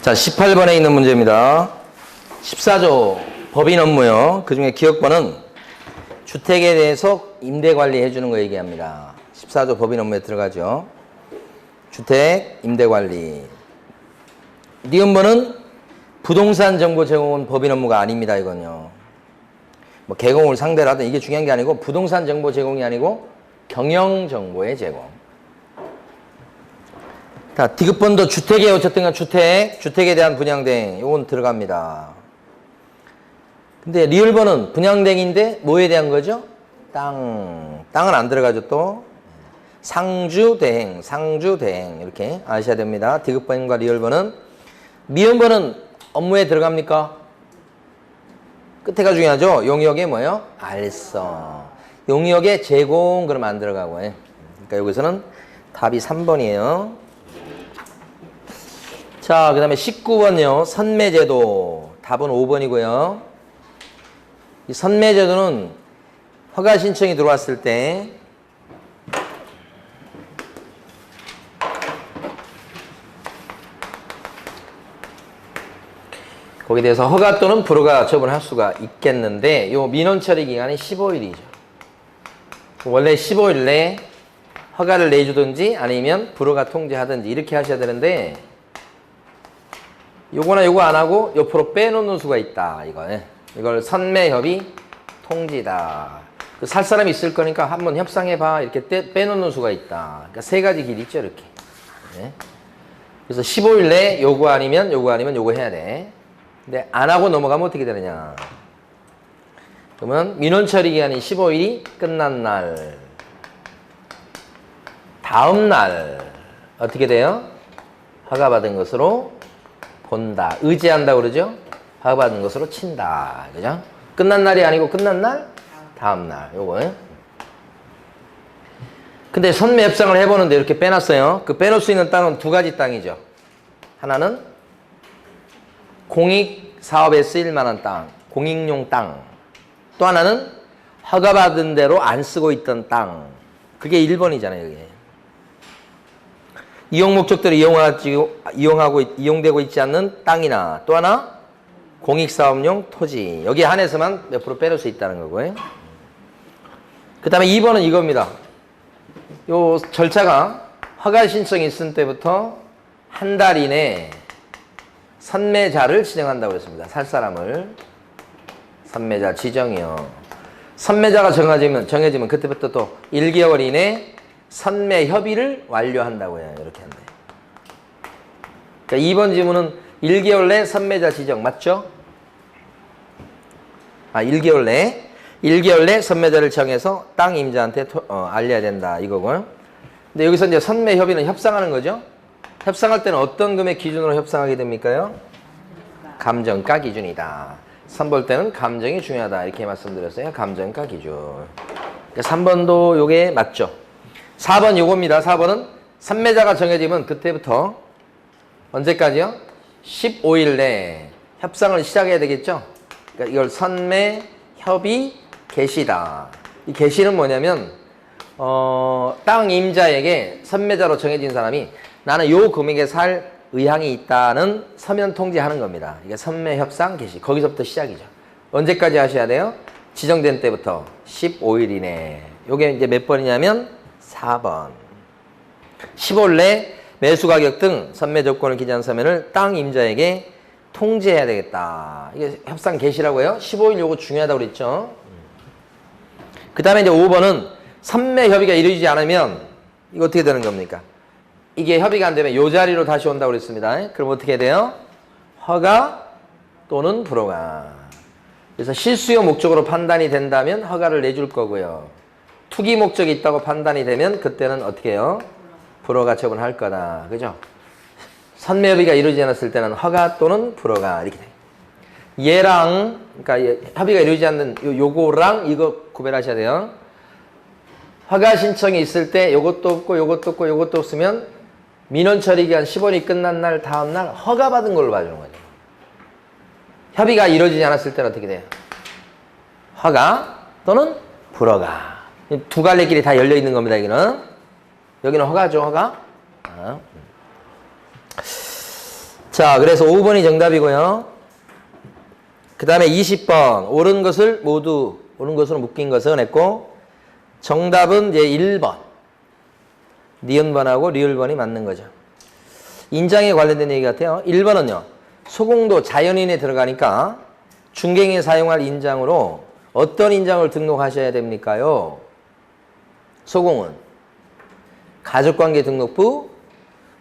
자, 18번에 있는 문제입니다. 14조 법인 업무요. 그 중에 기억번은 주택에 대해서 임대 관리해 주는 거 얘기합니다. 14조 법인 업무에 들어가죠. 주택 임대 관리. 니은번은 부동산 정보 제공은 법인 업무가 아닙니다. 이건요. 뭐 개공을 상대로 하든 이게 중요한 게 아니고 부동산 정보 제공이 아니고 경영 정보의 제공. 자, 디귿번도 주택에 어쨌든 주택에 대한 분양대행 이건 들어갑니다. 근데 리을번은 분양대행인데 뭐에 대한 거죠? 땅은 안 들어가죠. 또 상주대행 이렇게 아셔야 됩니다. 디귿번과 리을번은. 미음번은 업무에 들어갑니까? 끝에가 중요하죠. 용역에 뭐예요? 알선. 용역에 제공 그러면 안 들어가고. 그러니까 여기서는 답이 3번이에요. 자, 그 다음에 19번요. 선매제도. 답은 5번이고요. 이 선매제도는 허가 신청이 들어왔을 때 거기에 대해서 허가 또는 불허가 처분할 수가 있겠는데 요 민원 처리 기간이 15일이죠. 원래 15일 내에 허가를 내주든지 아니면 불허가 통지하든지 이렇게 하셔야 되는데 요거나 요거 안 하고 옆으로 빼놓는 수가 있다. 이걸 선매협의 통지다. 살 사람이 있을 거니까 한번 협상해봐. 이렇게 빼놓는 수가 있다. 그러니까 세 가지 길이 있죠. 이렇게. 그래서 15일 내에 요거 아니면 요거 해야 돼. 근데 안 하고 넘어가면 어떻게 되느냐. 그러면 민원 처리 기간이 15일이 끝난 날. 다음 날 어떻게 돼요? 허가받은 것으로 본다. 의지한다 그러죠? 허가받은 것으로 친다. 그죠? 끝난 날이 아니고 끝난 날? 다음 날. 요거. 근데 선매 협상을 해보는데 이렇게 빼놨어요. 그 빼놓을 수 있는 땅은 두 가지 땅이죠. 하나는 공익 사업에 쓰일 만한 땅, 공익용 땅. 또 하나는 허가받은 대로 안 쓰고 있던 땅. 그게 1번이잖아요, 이게. 이용 목적대로 이용되고 있지 않는 땅이나 또 하나 공익사업용 토지. 여기에 한해서만 몇 프로 빼놓을 수 있다는 거고요. 그 다음에 2번은 이겁니다. 요 절차가 허가 신청이 있을 때부터 한 달 이내에 선매자를 지정한다고 했습니다. 살 사람을. 선매자 지정이요. 선매자가 정해지면 그때부터 또 1개월 이내에 선매 협의를 완료한다고 해요. 이렇게 한대. 그러니까 2번 지문은 1개월 내 선매자 지정 맞죠? 1개월 내 선매자를 정해서 땅 임자한테 알려야 된다 이거고요. 근데 여기서 이제 선매 협의는 협상하는 거죠. 협상할 때는 어떤 금액 기준으로 협상하게 됩니까요? 감정가 기준이다. 선볼 때는 감정이 중요하다. 이렇게 말씀드렸어요. 감정가 기준. 그러니까 3번도 요게 맞죠. 4번 요겁니다. 4번은 선매자가 정해지면 그때부터 언제까지요? 15일 내에 협상을 시작해야 되겠죠. 그러니까 이걸 선매 협의 개시다. 이 개시는 뭐냐면 땅 임자에게 선매자로 정해진 사람이 나는 요 금액에 살 의향이 있다는 서면 통지하는 겁니다. 이게 선매 협상 개시. 거기서부터 시작이죠. 언제까지 하셔야 돼요? 지정된 때부터 15일 이내. 요게 이제 몇 번이냐면 4번. 15일 내 매수 가격 등 선매 조건을 기재한 서면을 땅 임자에게 통지해야 되겠다. 이게 협상 개시라고 해요. 15일 요거 중요하다고 그랬죠. 그 다음에 이제 5번은 선매 협의가 이루어지지 않으면 이거 어떻게 되는 겁니까? 이게 협의가 안 되면 요 자리로 다시 온다고 그랬습니다. 그럼 어떻게 돼요? 허가 또는 불허가. 그래서 실수요 목적으로 판단이 된다면 허가를 내줄 거고요. 투기 목적이 있다고 판단이 되면 그때는 어떻게 해요? 불허가 처분할 거다. 그죠? 선매 협의가 이루어지지 않았을 때는 허가 또는 불허가 이렇게 돼요. 얘랑 그러니까 협의가 이루어지지 않는 요거랑 이거 구별하셔야 돼요. 허가 신청이 있을 때 요것도 없고 요것도 없고 요것도 없으면 민원 처리 기간 15일이 끝난 날 다음 날 허가받은 걸로 봐주는 거죠. 협의가 이루어지지 않았을 때는 어떻게 돼요? 허가 또는 불허가. 두 갈래 길이 다 열려 있는 겁니다. 여기는 허가죠. 허가. 자, 그래서 5번이 정답이고요. 그 다음에 20번. 옳은 것으로 묶인 것은 했고, 정답은 이제 1번. 니은번하고 리을번이 맞는 거죠. 인장에 관련된 얘기 같아요. 1번은요. 소공도 자연인에 들어가니까 중개인이 사용할 인장으로 어떤 인장을 등록하셔야 됩니까요? 소공은 가족관계 등록부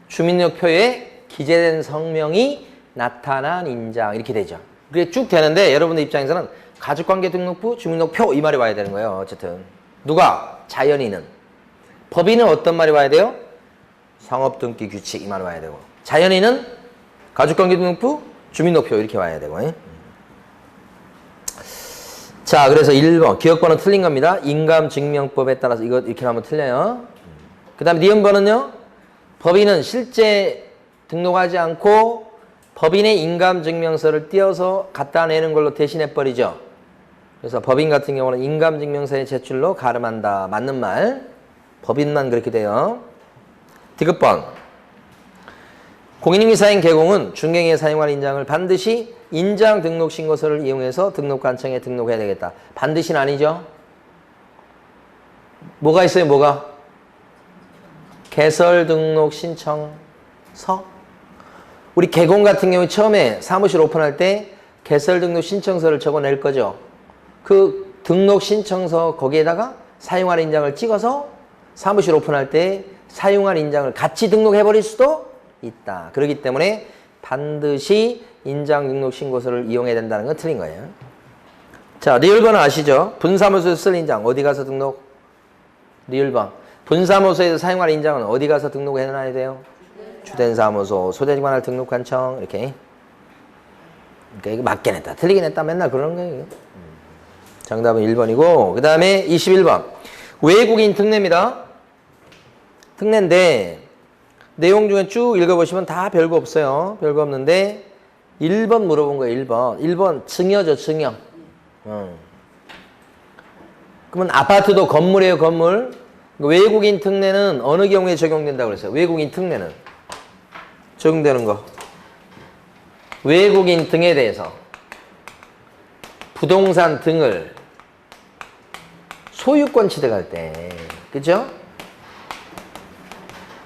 주민등록표에 기재된 성명이 나타난 인장 이렇게 되죠. 그게 쭉 되는데 여러분들 입장에서는 가족관계 등록부 주민등록표 이 말이 와야 되는 거예요. 어쨌든 누가? 자연인은. 법인은 어떤 말이 와야 돼요? 상업등기 규칙 이 말이 와야 되고 자연인은 가족관계 등록부 주민등록표 이렇게 와야 되고 자, 그래서 1번 기억번호 틀린 겁니다. 인감증명법에 따라서 이거 이렇게 하면 틀려요. 그 다음에 니은번은요. 법인은 실제 등록하지 않고 법인의 인감증명서를 띄어서 갖다 내는 걸로 대신해버리죠. 그래서 법인 같은 경우는 인감증명서의 제출로 가름한다. 맞는 말. 법인만 그렇게 돼요. 디귿번 공인중개사인 개공은 중개인이 사용할 인장을 반드시 인장 등록 신고서를 이용해서 등록관청에 등록해야 되겠다. 반드시는 아니죠. 뭐가 있어요? 뭐가? 개설 등록 신청서. 우리 개공 같은 경우에 처음에 사무실 오픈할 때 개설 등록 신청서를 적어낼 거죠. 그 등록 신청서 거기에다가 사용할 인장을 찍어서 사무실 오픈할 때 사용할 인장을 같이 등록해버릴 수도 있다. 그렇기 때문에 반드시 인장 등록 신고서를 이용해야 된다는 건 틀린 거예요. 자, 리을번은 아시죠? 분사무소에서 쓸 인장 어디 가서 등록? 리을번. 분사무소에서 사용할 인장은 어디 가서 등록해놔야 돼요? 주된 사무소, 소재관할 등록관청 이렇게. 그러니까 이거 맞게 냈다, 틀리게 냈다 맨날 그러는 거예요. 정답은 1번이고 그 다음에 21번 외국인 특례입니다. 특례인데 내용 중에 쭉 읽어보시면 다 별거 없어요. 별거 없는데 1번 물어본 거예요. 1번 증여죠. 증여. 그러면 아파트도 건물이에요. 건물. 외국인 특례는 어느 경우에 적용된다고 그랬어요? 외국인 특례는 적용되는 거. 외국인 등에 대해서 부동산 등을 소유권 취득할 때, 그죠?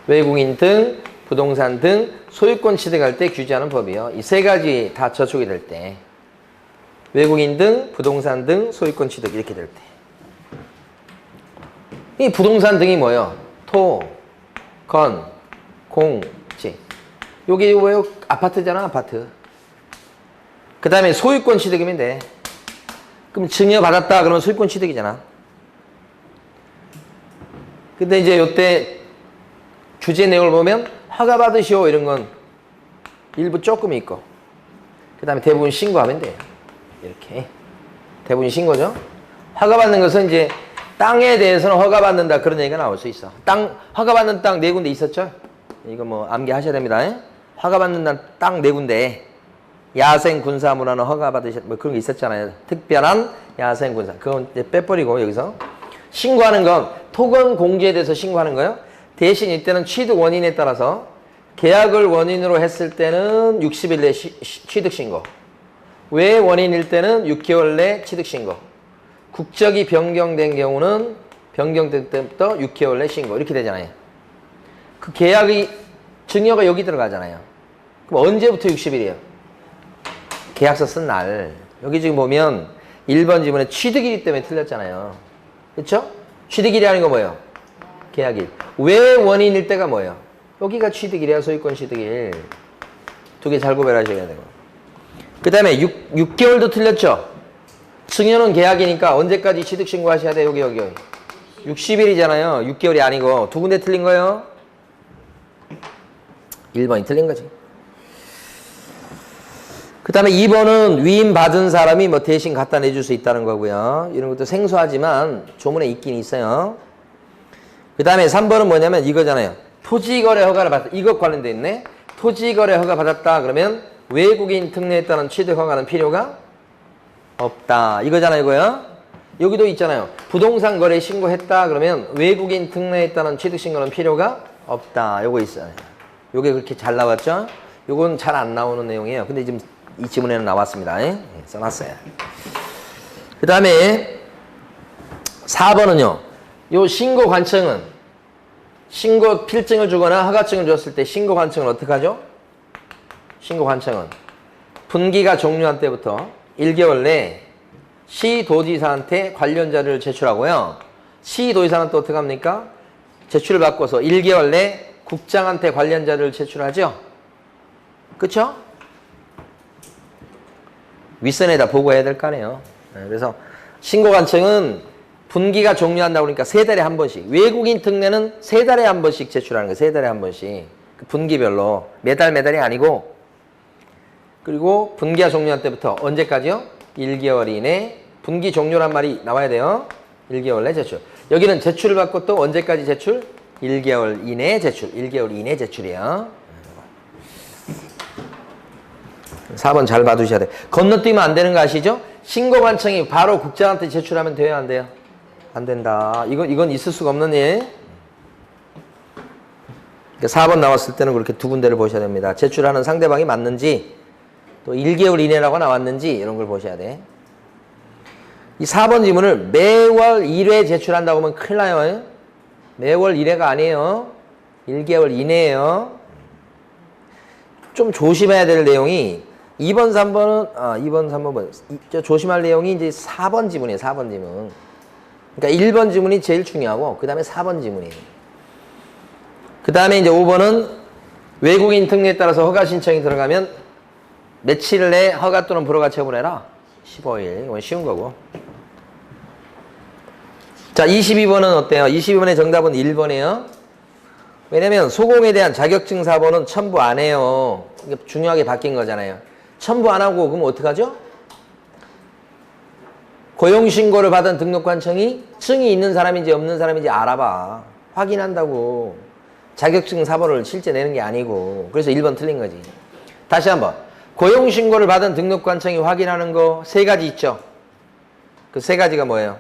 외국인 등, 부동산 등 소유권 취득할 때 규제하는 법이요. 이 세 가지 다 저촉이 될 때, 외국인 등, 부동산 등 소유권 취득 이렇게 될 때. 이 부동산 등이 뭐예요? 토, 건, 공, 지. 여기 뭐예요? 아파트잖아, 아파트. 그 다음에 소유권 취득이면 돼. 그럼 증여받았다 그러면 소유권 취득이잖아. 근데 이제 요때 규제 내용을 보면 허가 받으시오 이런 건 일부 조금 있고 그 다음에 대부분 신고하면 돼요. 이렇게 대부분 신고죠. 허가 받는 것은 이제 땅에 대해서는 허가 받는다 그런 얘기가 나올 수 있어. 땅 허가 받는 땅 네 군데 있었죠. 이거 뭐 암기하셔야 됩니다. 허가 받는 땅 네 군데 야생 군사 문화는 허가 받으셨 뭐 그런 게 있었잖아요. 특별한 야생 군사 그건 이제 빼버리고 여기서 신고하는 건 토건 공지에 대해서 신고하는 거예요. 대신 이때는 취득 원인에 따라서 계약을 원인으로 했을 때는 60일 내 취득 신고. 외 원인일 때는 6개월 내 취득 신고. 국적이 변경된 경우는 변경될 때부터 6개월 내 신고. 이렇게 되잖아요. 그 계약이 증여가 여기 들어가잖아요. 그럼 언제부터 60일이에요? 계약서 쓴 날. 여기 지금 보면 1번 지문에 취득일이 때문에 틀렸잖아요. 그렇죠? 취득일이라는 거 뭐예요? 계약일. 왜 원인일 때가 뭐예요? 여기가 취득일이야. 소유권 취득일. 두 개 잘 구별하셔야 되고. 그 다음에 6개월도 틀렸죠? 증여는 계약이니까 언제까지 취득 신고하셔야 돼? 여기. 60일이잖아요. 6개월이 아니고. 두 군데 틀린 거예요? 1번이 틀린 거지. 그 다음에 2번은 위임받은 사람이 뭐 대신 갖다 내줄 수 있다는 거고요. 이런 것도 생소하지만 조문에 있긴 있어요. 그 다음에 3번은 뭐냐면 이거잖아요. 토지거래 허가를 받았다. 이것 관련돼 있네. 토지거래 허가 받았다. 그러면 외국인 특례에 따른 취득 허가는 필요가 없다. 이거잖아요. 이거요. 여기도 있잖아요. 부동산 거래 신고했다. 그러면 외국인 특례에 따른 취득 신고는 필요가 없다. 요거 있어요. 요게 그렇게 잘 나왔죠? 요건 잘 안 나오는 내용이에요. 근데 지금 이 지문에는 나왔습니다. 써놨어요. 그 다음에 4번은요. 요 신고 관청은 신고 필증을 주거나 허가증을 줬을 때 신고 관청은 어떻게 하죠? 신고 관청은 분기가 종료한 때부터 1개월 내 시도지사한테 관련 자료를 제출하고요. 시도지사는 또 어떻게 합니까? 제출을 받고서 1개월 내 국장한테 관련 자료를 제출하죠. 그쵸? 윗선에다 보고해야 될 거 아니에요. 그래서 신고관청은 분기가 종료한다고 그러니까 3달에 한 번씩. 외국인 특례는 3달에 한 번씩 제출하는 거예요. 3달에 한 번씩. 분기별로. 매달이 아니고. 그리고 분기가 종료한 때부터 언제까지요? 1개월 이내. 분기 종료란 말이 나와야 돼요. 1개월 내 제출. 여기는 제출을 받고 또 언제까지 제출? 1개월 이내 제출. 1개월 이내 제출이요. 4번 잘 봐두셔야 돼요. 건너뛰면 안 되는 거 아시죠? 신고관청이 바로 국장한테 제출하면 돼요, 안 돼요? 안 된다. 이건 있을 수가 없는 일. 그러니까 4번 나왔을 때는 그렇게 두 군데를 보셔야 됩니다. 제출하는 상대방이 맞는지, 또 1개월 이내라고 나왔는지 이런 걸 보셔야 돼. 이 4번 지문을 매월 1회 제출한다고 하면 큰일 나요. 매월 1회가 아니에요. 1개월 이내예요. 좀 조심해야 될 내용이 2번, 3번은 2번, 3번 조심할 내용이 이제 4번 지문이에요. 4번 지문. 그러니까 1번 지문이 제일 중요하고 그 다음에 4번 지문이에요. 그 다음에 이제 5번은 외국인 특례에 따라서 허가 신청이 들어가면 며칠 내에 허가 또는 불허가 처분해라. 15일. 이건 쉬운 거고. 자, 22번은 어때요? 22번의 정답은 1번이에요. 왜냐면 소공에 대한 자격증 사본은 첨부 안 해요. 이게 중요하게 바뀐 거잖아요. 첨부 안 하고 그럼 어떡하죠? 고용신고를 받은 등록관청이 증이 있는 사람인지 없는 사람인지 알아봐. 확인한다고. 자격증 사본을 실제 내는 게 아니고. 그래서 1번 틀린 거지. 다시 한번. 고용신고를 받은 등록관청이 확인하는 거 3가지 있죠? 그 3가지가 뭐예요?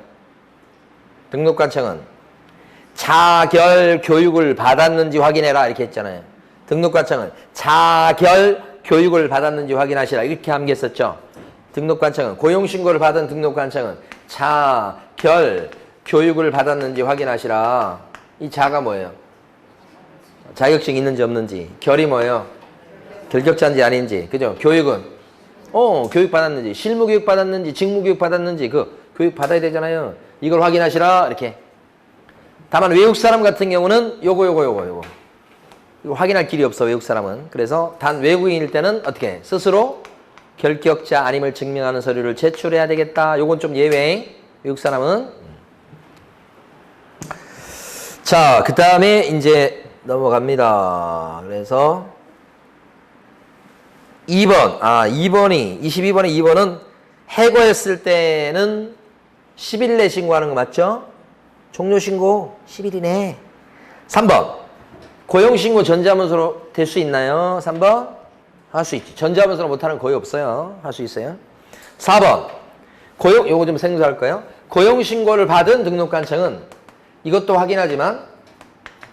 등록관청은 자결 교육을 받았는지 확인해라 이렇게 했잖아요. 등록관청은 자결 교육을 받았는지 확인하시라 이렇게 함기했었죠. 등록관청은 고용신고를 받은 등록관청은 자결 교육을 받았는지 확인하시라. 이 자가 뭐예요? 자격증 있는지 없는지. 결이 뭐예요? 결격자인지 아닌지. 그죠? 교육은 교육 받았는지, 실무 교육 받았는지, 직무 교육 받았는지 그 교육 받아야 되잖아요. 이걸 확인하시라 이렇게. 다만 외국 사람 같은 경우는 요거 이거 확인할 길이 없어. 외국 사람은. 그래서 단 외국인일 때는 어떻게 스스로 결격자 아님을 증명하는 서류를 제출해야 되겠다. 요건 좀 예외. 외국 사람은. 자, 그 다음에 이제 넘어갑니다. 그래서 2번 22번에 2번은 해고했을 때는 10일 내 신고하는 거 맞죠? 종료신고 10일이네. 3번. 고용신고 전자문서로 될 수 있나요? 3번. 할 수 있지. 전자문서로 못하는 거의 없어요. 할 수 있어요. 4번. 요거 좀 생소할 거예요. 고용신고를 받은 등록관청은 이것도 확인하지만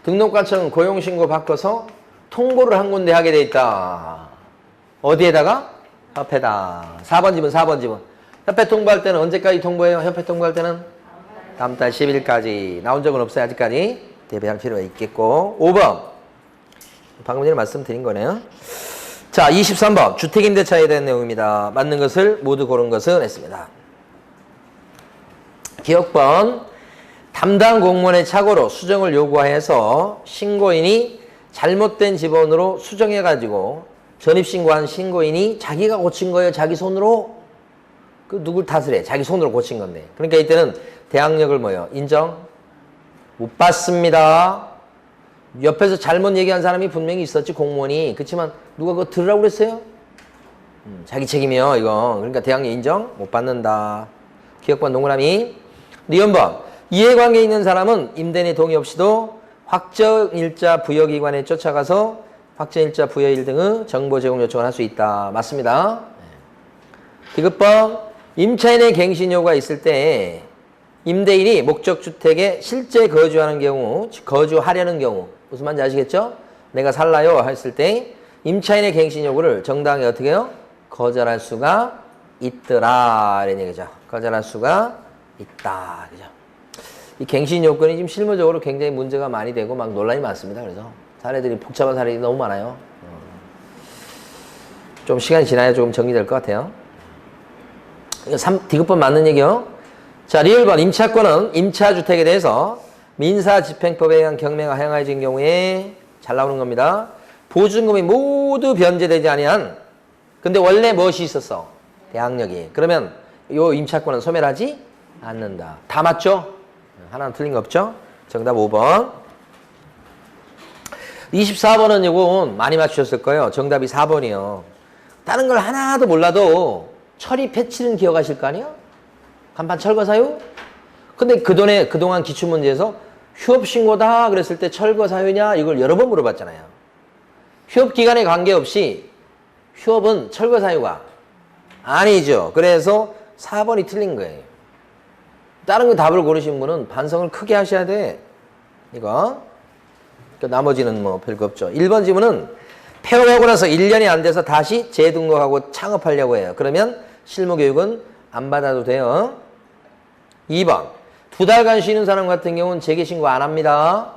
등록관청은 고용신고 바꿔서 통보를 한 군데 하게 돼 있다. 어디에다가? 협회다. 4번 지문, 4번 지문. 협회 통보할 때는 언제까지 통보해요? 협회 통보할 때는? 다음 달 10일까지. 나온 적은 없어요. 아직까지. 대비할 필요가 있겠고. 5번. 방금 전에 말씀드린 거네요. 자, 23번. 주택임대차에 대한 내용입니다. 맞는 것을 모두 고른 것은 했습니다. 기억번. 담당 공무원의 착오로 수정을 요구해서 신고인이 잘못된 지번으로 수정해가지고 전입신고한 신고인이 자기가 고친 거예요. 자기 손으로. 그 누굴 탓을 해. 자기 손으로 고친 건데. 그러니까 이때는 대항력을 뭐예요? 인정? 못 받습니다. 옆에서 잘못 얘기한 사람이 분명히 있었지, 공무원이. 그렇지만 누가 그거 들으라고 그랬어요? 자기 책임이요, 이거. 그러니까 대항력 인정? 못 받는다. 기억번 동그라미. 니은번. 이해관계에 있는 사람은 임대인의 동의 없이도 확정일자 부여기관에 쫓아가서 확정일자 부여일 등의 정보 제공 요청을 할 수 있다. 맞습니다. 디귿번. 임차인의 갱신 요구가 있을 때 임대인이 목적주택에 실제 거주하는 경우, 거주하려는 경우 무슨 말인지 아시겠죠? 내가 살라요 했을 때 임차인의 갱신 요구를 정당하게 어떻게 해요? 거절할 수가 있더라. 이런 얘기죠. 거절할 수가 있다. 그죠? 이 갱신 요건이 지금 실무적으로 굉장히 문제가 많이 되고 막 논란이 많습니다. 그래서 사례들이 복잡한 사례들이 너무 많아요. 좀 시간이 지나야 조금 정리될 것 같아요. 이거 디귿번 맞는 얘기요. 자, 리을번 임차권은 임차주택에 대해서 민사집행법에 의한 경매가 행하여진 경우에 잘 나오는 겁니다. 보증금이 모두 변제되지 아니한 근데 원래 무엇이 있었어? 대항력이. 그러면 요 임차권은 소멸하지 않는다. 다 맞죠? 하나는 틀린 거 없죠? 정답 5번. 24번은 이건 많이 맞추셨을 거예요. 정답이 4번이요. 다른 걸 하나도 몰라도 처리 패치는 기억하실 거 아니에요? 간판 철거 사유? 근데 그동안 기출문제에서 휴업신고다 그랬을 때 철거 사유냐? 이걸 여러 번 물어봤잖아요. 휴업기간에 관계없이 휴업은 철거 사유가 아니죠. 그래서 4번이 틀린 거예요. 다른 거 답을 고르신 분은 반성을 크게 하셔야 돼. 이거. 나머지는 뭐 별거 없죠. 1번 지문은 폐업하고 나서 1년이 안 돼서 다시 재등록하고 창업하려고 해요. 그러면 실무교육은 안 받아도 돼요. 2번 2달간 쉬는 사람 같은 경우는 재개신고 안 합니다.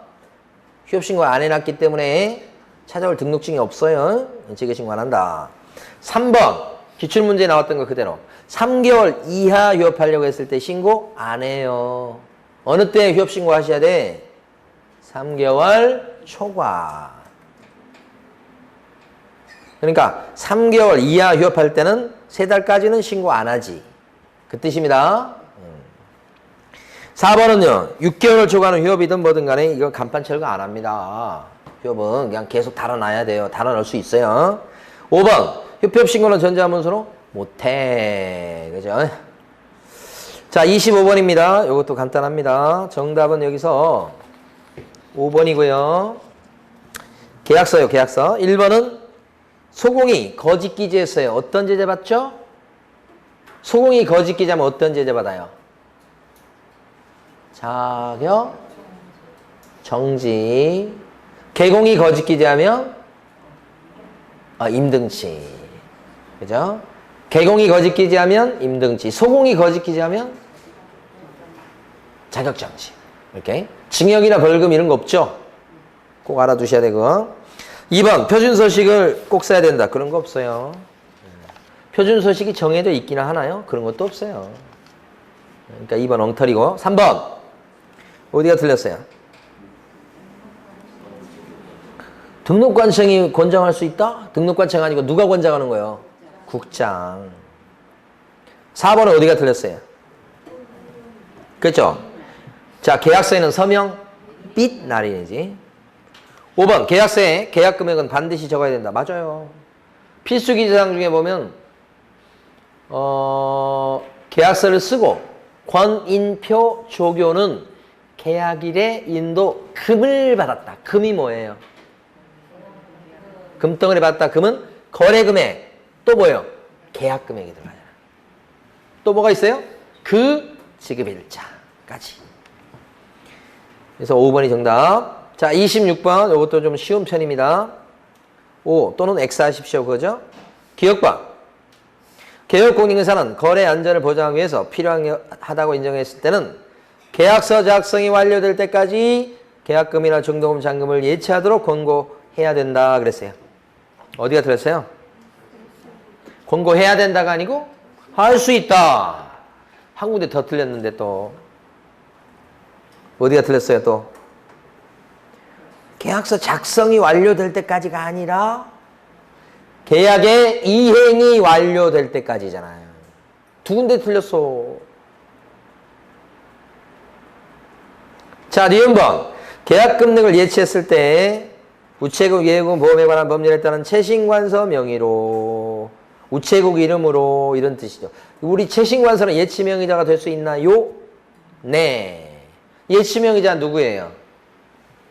휴업신고 안 해놨기 때문에 찾아올 등록증이 없어요. 재개신고 안 한다. 3번 기출문제에 나왔던 거 그대로 3개월 이하 휴업하려고 했을 때 신고 안 해요. 어느 때 휴업신고 하셔야 돼? 3개월 초과. 그러니까 3개월 이하 휴업할 때는 3달까지는 신고 안 하지. 그 뜻입니다. 4번은요. 6개월을 초과하는 휴업이든 뭐든 간에 이거 간판 철거 안 합니다. 휴업은 그냥 계속 달아놔야 돼요. 달아놓을 수 있어요. 5번 휴업 신고는 전자문서로 못해. 그죠? 자, 25번입니다. 이것도 간단합니다. 정답은 여기서 5번이고요. 계약서요, 계약서. 1번은 소공이 거짓 기재했어요. 어떤 제재 받죠? 소공이 거짓 기재하면 어떤 제재 받아요? 자격 정지. 개공이 거짓 기재하면 임등치. 그죠? 개공이 거짓 기재하면 임등치. 소공이 거짓 기재하면 자격 정지. 이렇게. 징역이나 벌금 이런 거 없죠? 꼭 알아두셔야 되고. 2번 표준 서식을 꼭 써야 된다. 그런 거 없어요. 표준 서식이 정해져 있기는 하나요? 그런 것도 없어요. 그러니까 2번 엉터리고. 3번 어디가 틀렸어요? 등록관청이 권장할 수 있다? 등록관청 아니고 누가 권장하는 거예요? 국장. 4번은 어디가 틀렸어요? 그렇죠? 자, 계약서에는 서명, 빚, 날인이지. 5번 계약서에 계약 금액은 반드시 적어야 된다. 맞아요. 필수 기재사항 중에 보면 계약서를 쓰고 권인표 조교는 계약일에 인도 금을 받았다. 금이 뭐예요? 금덩어리 받았다. 금은 거래금액. 또 뭐예요? 계약금액이 들어가잖아. 또 뭐가 있어요? 그 지급일자까지. 그래서 5번이 정답. 자, 26번. 이것도 좀 쉬운 편입니다. 5 또는 X 하십시오. 그죠? 기억번. 개업공인회사는 거래 안전을 보장하기 위해서 필요하다고 인정했을 때는 계약서 작성이 완료될 때까지 계약금이나 중도금, 잔금을 예치하도록 권고해야 된다 그랬어요. 어디가 틀렸어요? 권고해야 된다가 아니고 할 수 있다. 한 군데 더 틀렸는데 또. 어디가 틀렸어요 또? 계약서 작성이 완료될 때까지가 아니라 계약의 이행이 완료될 때까지잖아요. 두 군데 틀렸어. 자, 니은번. 계약 금액을 예치했을 때 우체국, 예금, 보험에 관한 법률에 따른 채신관서 명의로 우체국 이름으로 이런 뜻이죠. 우리 채신관서는 예치명의자가 될 수 있나요? 네. 예치명의자 누구예요?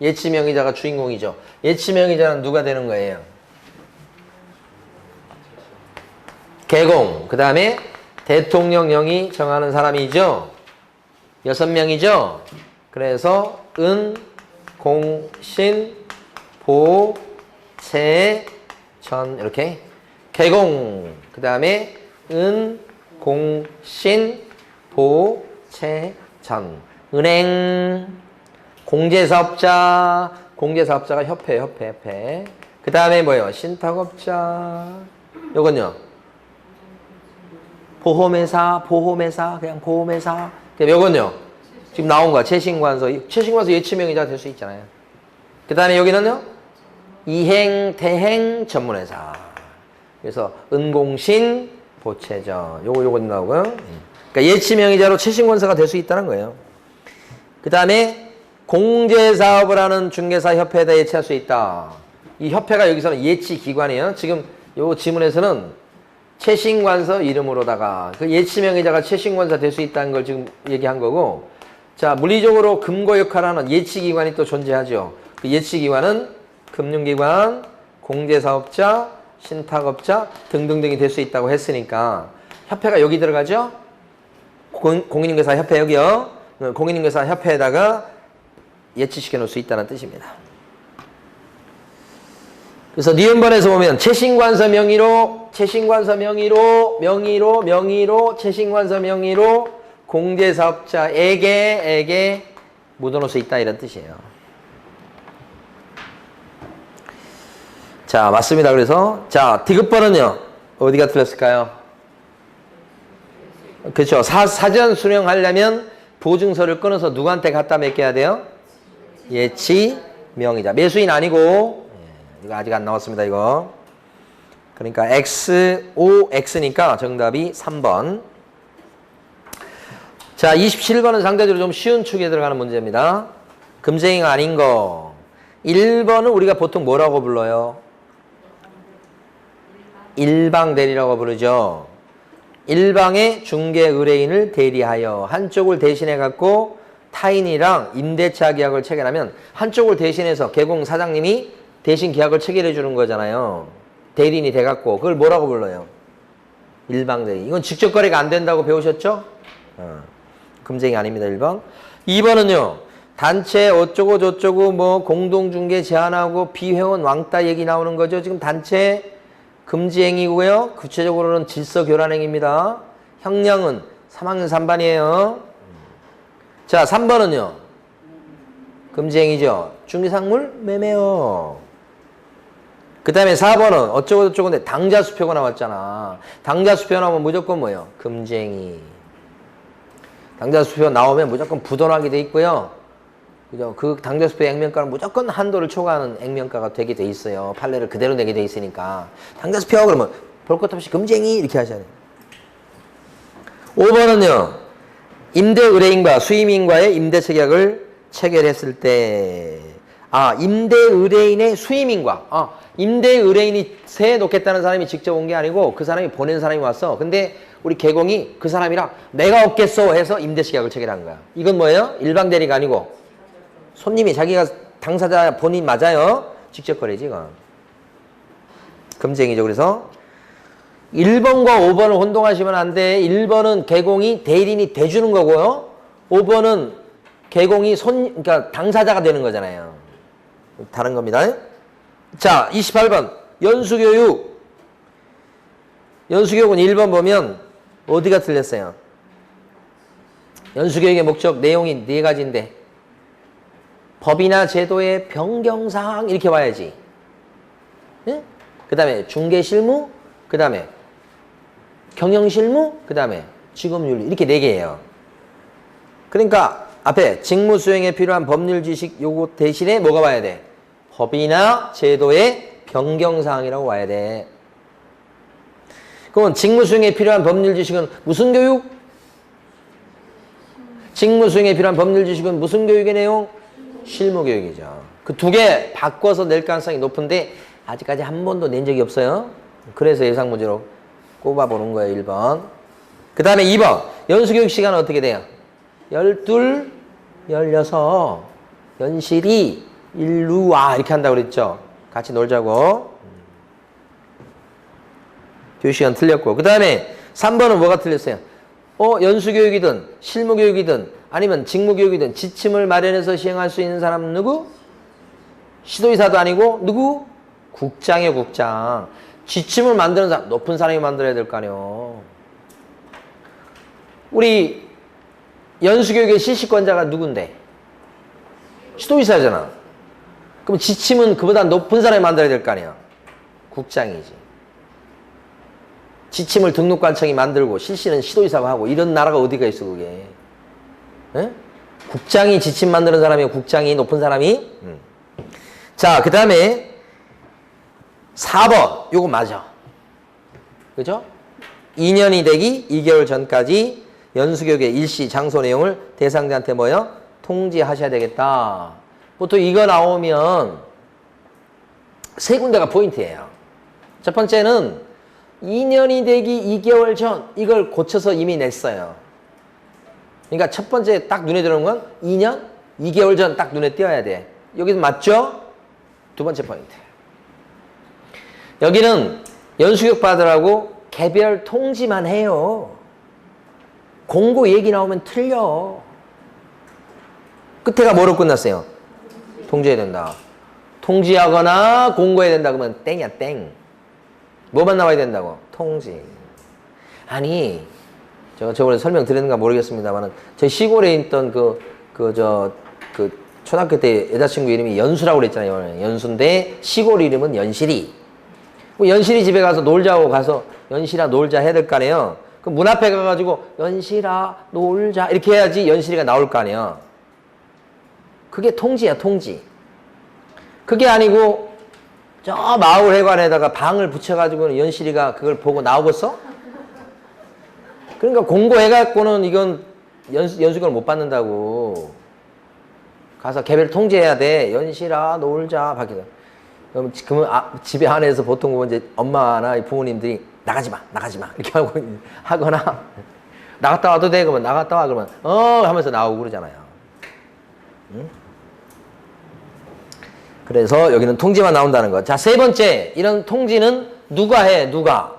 예치명의자가 주인공이죠. 예치명의자는 누가 되는 거예요? 개공. 그 다음에 대통령령이 정하는 사람이죠. 6명이죠. 그래서 은, 공, 신, 보, 채, 천 이렇게 개공 그 다음에 은, 공, 신, 보, 채, 전 은행 공제사업자가 협회 그 다음에 뭐예요? 신탁업자 요건요 보험회사 그냥 보험회사 요건요 지금 나온 거야 최신관서 예치명의자 될 수 있잖아요. 그 다음에 여기는요 이행 대행 전문회사 그래서 은공신 보채전 요거 나오고요. 그러니까 예치명의자로 최신관서가 될 수 있다는 거예요. 그 다음에 공제사업을 하는 중개사 협회에다 예치할 수 있다. 이 협회가 여기서는 예치기관이에요. 지금 요 지문에서는 최신관서 이름으로다가 그 예치명의자가 최신관서 될 수 있다는 걸 지금 얘기한 거고 자 물리적으로 금고 역할을 하는 예치기관이 또 존재하죠. 그 예치기관은 금융기관, 공제사업자, 신탁업자 등등등이 될 수 있다고 했으니까 협회가 여기 들어가죠. 공인중개사 협회 여기요. 공인중개사 협회에다가 예치시켜 놓을 수 있다는 뜻입니다. 그래서 니은번에서 보면 최신관서 명의로 공제사업자에게 묻어놓을 수 있다 이런 뜻이에요. 자 맞습니다. 그래서 자 디귿번은요 어디가 틀렸을까요? 그렇죠. 사전 수령하려면 보증서를 끊어서 누구한테 갖다 맡겨야 돼요? 예치명의자. 매수인 아니고 이거 아직 안 나왔습니다. 이거. 그러니까 XOX니까 정답이 3번. 자 27번은 상대적으로 좀 쉬운 축에 들어가는 문제입니다. 금쟁이가 아닌 거. 1번은 우리가 보통 뭐라고 불러요? 일방대리라고 부르죠. 일방의 중개 의뢰인을 대리하여 한쪽을 대신해 갖고 타인이랑 임대차 계약을 체결하면 한쪽을 대신해서 개공 사장님이 대신 계약을 체결해 주는 거잖아요. 대리인이 돼 갖고 그걸 뭐라고 불러요? 일방대리. 이건 직접 거래가 안 된다고 배우셨죠? 금쟁이 아닙니다. 1번. 2번은요. 단체 어쩌고 저쩌고 뭐 공동중개 제한하고 비회원 왕따 얘기 나오는 거죠. 지금 단체 금지행위고요. 구체적으로는 질서교란행위입니다. 형량은 3학년 3반이에요. 자, 3번은요. 금지행위죠. 중개상물 매매요. 그 다음에 4번은 어쩌고 저쩌고인데 당자수표가 나왔잖아. 당자수표 나오면 무조건 뭐예요? 금지행위. 당자수표 나오면 무조건 부도나게 돼 있고요. 그죠? 그 당자수표 액면가는 무조건 한도를 초과하는 액면가가 되게 돼 있어요. 판례를 그대로 내게 돼 있으니까. 당자수표 그러면 볼 것 없이 금쟁이 이렇게 하셔야 돼요. 5번은요. 임대 의뢰인과 수임인과의 임대차 계약을 체결했을 때 임대 의뢰인의 수임인과 임대 의뢰인이 세 놓겠다는 사람이 직접 온 게 아니고 그 사람이 보낸 사람이 왔어. 근데 우리 개공이 그 사람이랑 내가 없겠어 해서 임대차 계약을 체결한 거야. 이건 뭐예요? 일방 대리가 아니고 손님이 자기가 당사자 본인 맞아요. 직접 거래지 이건. 금쟁이죠. 그래서 1번과 5번을 혼동하시면 안 돼. 1번은 개공이 대리인이 돼주는 거고요. 5번은 개공이 그러니까 당사자가 되는 거잖아요. 다른 겁니다. 자, 28번 연수교육. 연수교육은 1번 보면 어디가 틀렸어요? 연수교육의 목적 내용이 4가지인데 법이나 제도의 변경사항 이렇게 와야지. 네? 그 다음에 중개실무, 그 다음에 경영실무, 그 다음에 직업윤리 이렇게 4개예요. 그러니까 앞에 직무 수행에 필요한 법률 지식 요거 대신에 뭐가 와야 돼? 법이나 제도의 변경사항이라고 와야 돼. 그러면 직무 수행에 필요한 법률 지식은 무슨 교육? 직무 수행에 필요한 법률 지식은 무슨 교육의 내용? 실무 교육이죠. 그 2개 바꿔서 낼 가능성이 높은데 아직까지 한 번도 낸 적이 없어요. 그래서 예상 문제로 꼽아보는 거예요. 1번. 그 다음에 2번. 연수교육 시간은 어떻게 돼요? 12, 16, 연실이, 일루와 이렇게 한다고 그랬죠. 같이 놀자고. 교육시간 틀렸고. 그 다음에 3번은 뭐가 틀렸어요? 연수교육이든 실무교육이든 아니면 직무교육이든 지침을 마련해서 시행할 수 있는 사람은 누구? 시도의사도 아니고 누구? 국장이에요, 국장. 지침을 만드는 사람, 높은 사람이 만들어야 될 거 아니에요. 우리 연수교육의 실시권자가 누군데? 시도지사잖아. 그럼 지침은 그보다 높은 사람이 만들어야 될 거 아니야. 국장이지. 지침을 등록관청이 만들고 실시는 시도지사가 하고 이런 나라가 어디가 있어 그게. 에? 국장이 지침 만드는 사람이고 국장이 높은 사람이. 자, 그 다음에 4번 요거 맞아. 그죠? 2년이 되기 2개월 전까지 연수교육의 일시 장소 내용을 대상자한테 뭐요? 통지하셔야 되겠다. 보통 이거 나오면 세 군데가 포인트예요. 첫 번째는 2년이 되기 2개월 전 이걸 고쳐서 이미 냈어요. 그러니까 첫 번째 딱 눈에 들어오는 건 2년 2개월 전 딱 눈에 띄어야 돼. 여기는 맞죠? 두 번째 포인트. 여기는 연수교육 받으라고 개별 통지만 해요. 공고 얘기 나오면 틀려. 끝에가 뭐로 끝났어요? 통지해야 된다. 통지하거나 공고해야 된다 그러면 땡이야, 땡. 뭐만 나와야 된다고? 통지. 아니, 제가 저번에 설명드렸는가 모르겠습니다만, 저 시골에 있던 초등학교 때 여자친구 이름이 연수라고 그랬잖아요. 연수인데, 시골 이름은 연실이. 연실이 집에 가서 놀자고 가서, 연실아 놀자 해야 될 거 아니에요? 그럼 문 앞에 가가지고, 연실아 놀자. 이렇게 해야지 연실이가 나올 거 아니에요? 그게 통지야, 통지. 그게 아니고, 저 마을 회관에다가 방을 붙여가지고 연실이가 그걸 보고 나오겠어? 그러니까 공고해갖고는 이건 연수금을 못 받는다고. 가서 개별 통지해야 돼. 연실아 놀자 밖에서. 그러면 집에 안에서 보통 보면 이제 엄마나 부모님들이 나가지 마 이렇게 하고 하거나 나갔다 와도 돼 그러면 나갔다 와 그러면 하면서 나오고 그러잖아요. 응? 그래서 여기는 통지만 나온다는 거. 자, 세 번째 이런 통지는 누가 해? 누가?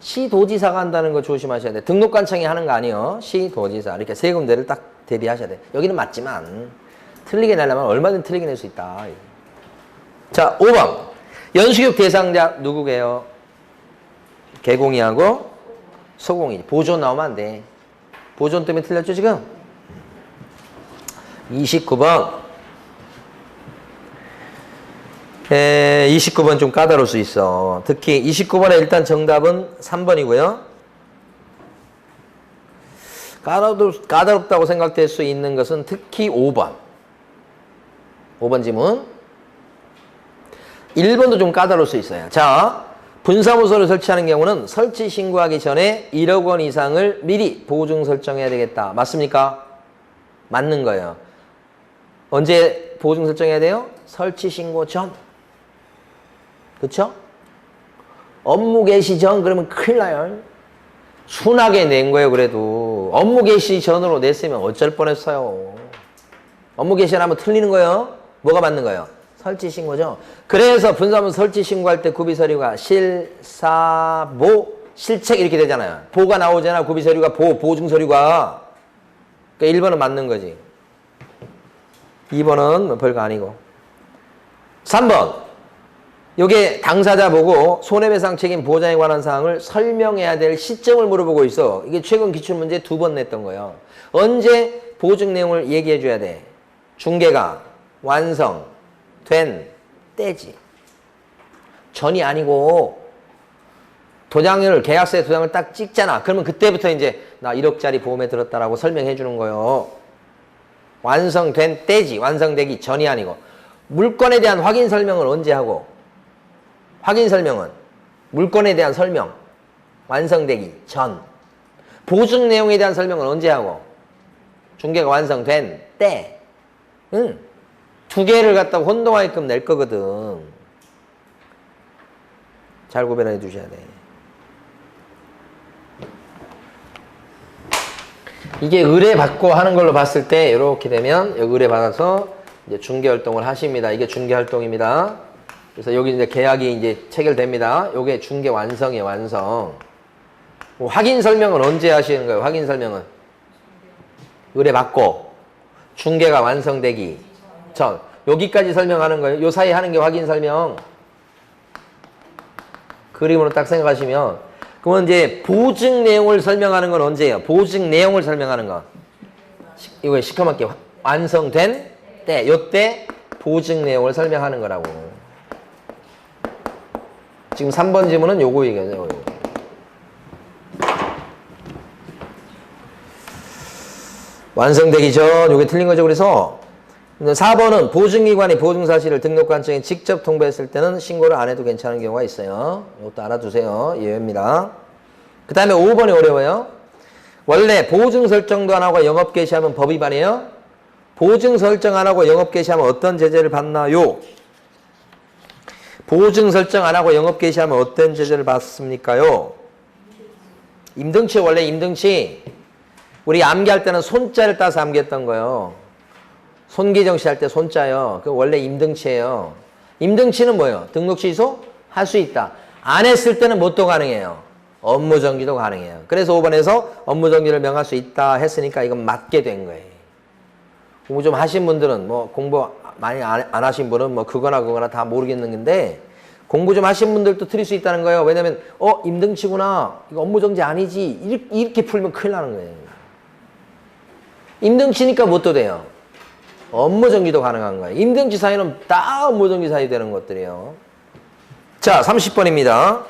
시도지사가 한다는 거 조심하셔야 돼. 등록관청이 하는 거 아니에요. 시도지사. 이렇게 세 군데를 딱 대비하셔야 돼. 여기는 맞지만 틀리게 내려면 얼마든 틀리게 낼 수 있다. 자, 5번. 연수교육 대상자 누구게요? 개공이하고 소공이. 보존 나오면 안 돼. 보존 때문에 틀렸죠, 지금? 29번. 29번 좀 까다로울 수 있어. 특히 29번에 일단 정답은 3번이고요. 까다롭다고 생각될 수 있는 것은 특히 5번. 5번 지문. 1번도 좀 까다로울 수 있어요. 자, 분사무소를 설치하는 경우는 설치 신고하기 전에 1억 원 이상을 미리 보증 설정해야 되겠다. 맞습니까? 맞는 거예요. 언제 보증 설정해야 돼요? 설치 신고 전. 그쵸? 업무 개시 전 그러면 큰일 나요. 순하게 낸 거예요. 그래도 업무 개시 전으로 냈으면 어쩔 뻔했어요. 업무 개시를 하면 틀리는 거예요. 뭐가 맞는 거예요? 설치 신고죠. 그래서 분사무소 설치 신고할 때 구비서류가 실사보 실책 이렇게 되잖아요. 보가 나오잖아. 구비서류가 보증서류가. 그러니까 1번은 맞는 거지. 2번은 별거 아니고. 3번. 요게 당사자 보고 손해배상 책임 보장에 관한 사항을 설명해야 될 시점을 물어보고 있어. 이게 최근 기출문제 2번 냈던 거예요. 언제 보증 내용을 얘기해 줘야 돼? 중개가 완성된 때지. 전이 아니고 도장을 계약서에 도장을 딱 찍잖아. 그러면 그때부터 이제 나 1억짜리 보험에 들었다라고 설명해 주는 거예요. 완성된 때지. 완성되기 전이 아니고. 물건에 대한 확인 설명을 언제 하고? 확인 설명은 물건에 대한 설명, 완성되기 전. 보증 내용에 대한 설명은 언제 하고? 중개가 완성된 때. 응. 두 개를 갖다가 혼동하게끔 낼 거거든. 잘 구별해 두셔야 돼. 이게 의뢰받고 하는 걸로 봤을 때 이렇게 되면 의뢰받아서 이제 중개활동을 하십니다. 이게 중개활동입니다. 그래서 여기 이제 계약이 이제 체결됩니다. 요게 중개 완성이에요, 완성. 뭐 확인 설명은 언제 하시는 거예요? 확인 설명은 의뢰 받고 중개가 완성되기 전. 여기까지 설명하는 거예요. 요 사이에 하는 게 확인 설명. 그림으로 딱 생각하시면 그러면 이제 보증 내용을 설명하는 건 언제예요? 보증 내용을 설명하는 건 이거 시커멓게 완성된 때, 요때 보증 내용을 설명하는 거라고. 지금 3번 지문은 요거 얘기하죠. 완성되기 전 요게 틀린 거죠. 그래서 4번은 보증기관이 보증사실을 등록관청에 직접 통보했을 때는 신고를 안 해도 괜찮은 경우가 있어요. 이것도 알아두세요. 예외입니다. 그 다음에 5번이 어려워요. 원래 보증 설정도 안 하고 영업 개시하면 법 위반이에요. 보증 설정 안 하고 영업 개시하면 어떤 제재를 받나요? 보증 설정 안 하고 영업 개시하면 어떤 제재를 받습니까요? 임등치, 원래 임등치 우리 암기할 때는 손자를 따서 암기했던 거예요. 손기정시 할 때 손자요. 그 원래 임등치예요. 임등치는 뭐예요? 등록 취소? 할 수 있다. 안 했을 때는 뭣도 가능해요? 업무 정지도 가능해요. 그래서 5번에서 업무 정지를 명할 수 있다 했으니까 이건 맞게 된 거예요. 공부 좀 하신 분들은 뭐 공부 많이 안 하신 분은 뭐 그거나 다 모르겠는 건데 공부 좀 하신 분들도 틀릴 수 있다는 거예요. 왜냐면 임등치구나. 이거 업무 정지 아니지. 이렇게 풀면 큰일 나는 거예요. 임등치니까 뭣도 돼요? 업무 정지도 가능한 거예요. 임등치 사유는 다 업무 정지 사유 되는 것들이에요. 자, 30번입니다.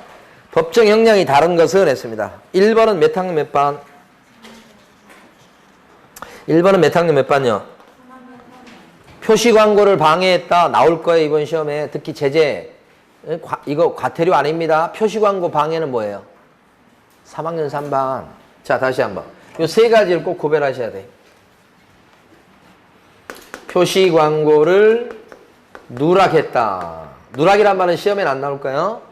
법정 형량이 다른 것은 했습니다. 1번은 몇 학년 몇 반? 1번은 몇 학년 몇 반요? 표시 광고를 방해했다. 나올 거예요. 이번 시험에. 특히 제재. 이거 과태료 아닙니다. 표시 광고 방해는 뭐예요? 3학년 3반. 자, 다시 한번. 이 세 가지를 꼭 구별하셔야 돼요. 표시 광고를 누락했다. 누락이란 말은 시험엔 안 나올까요?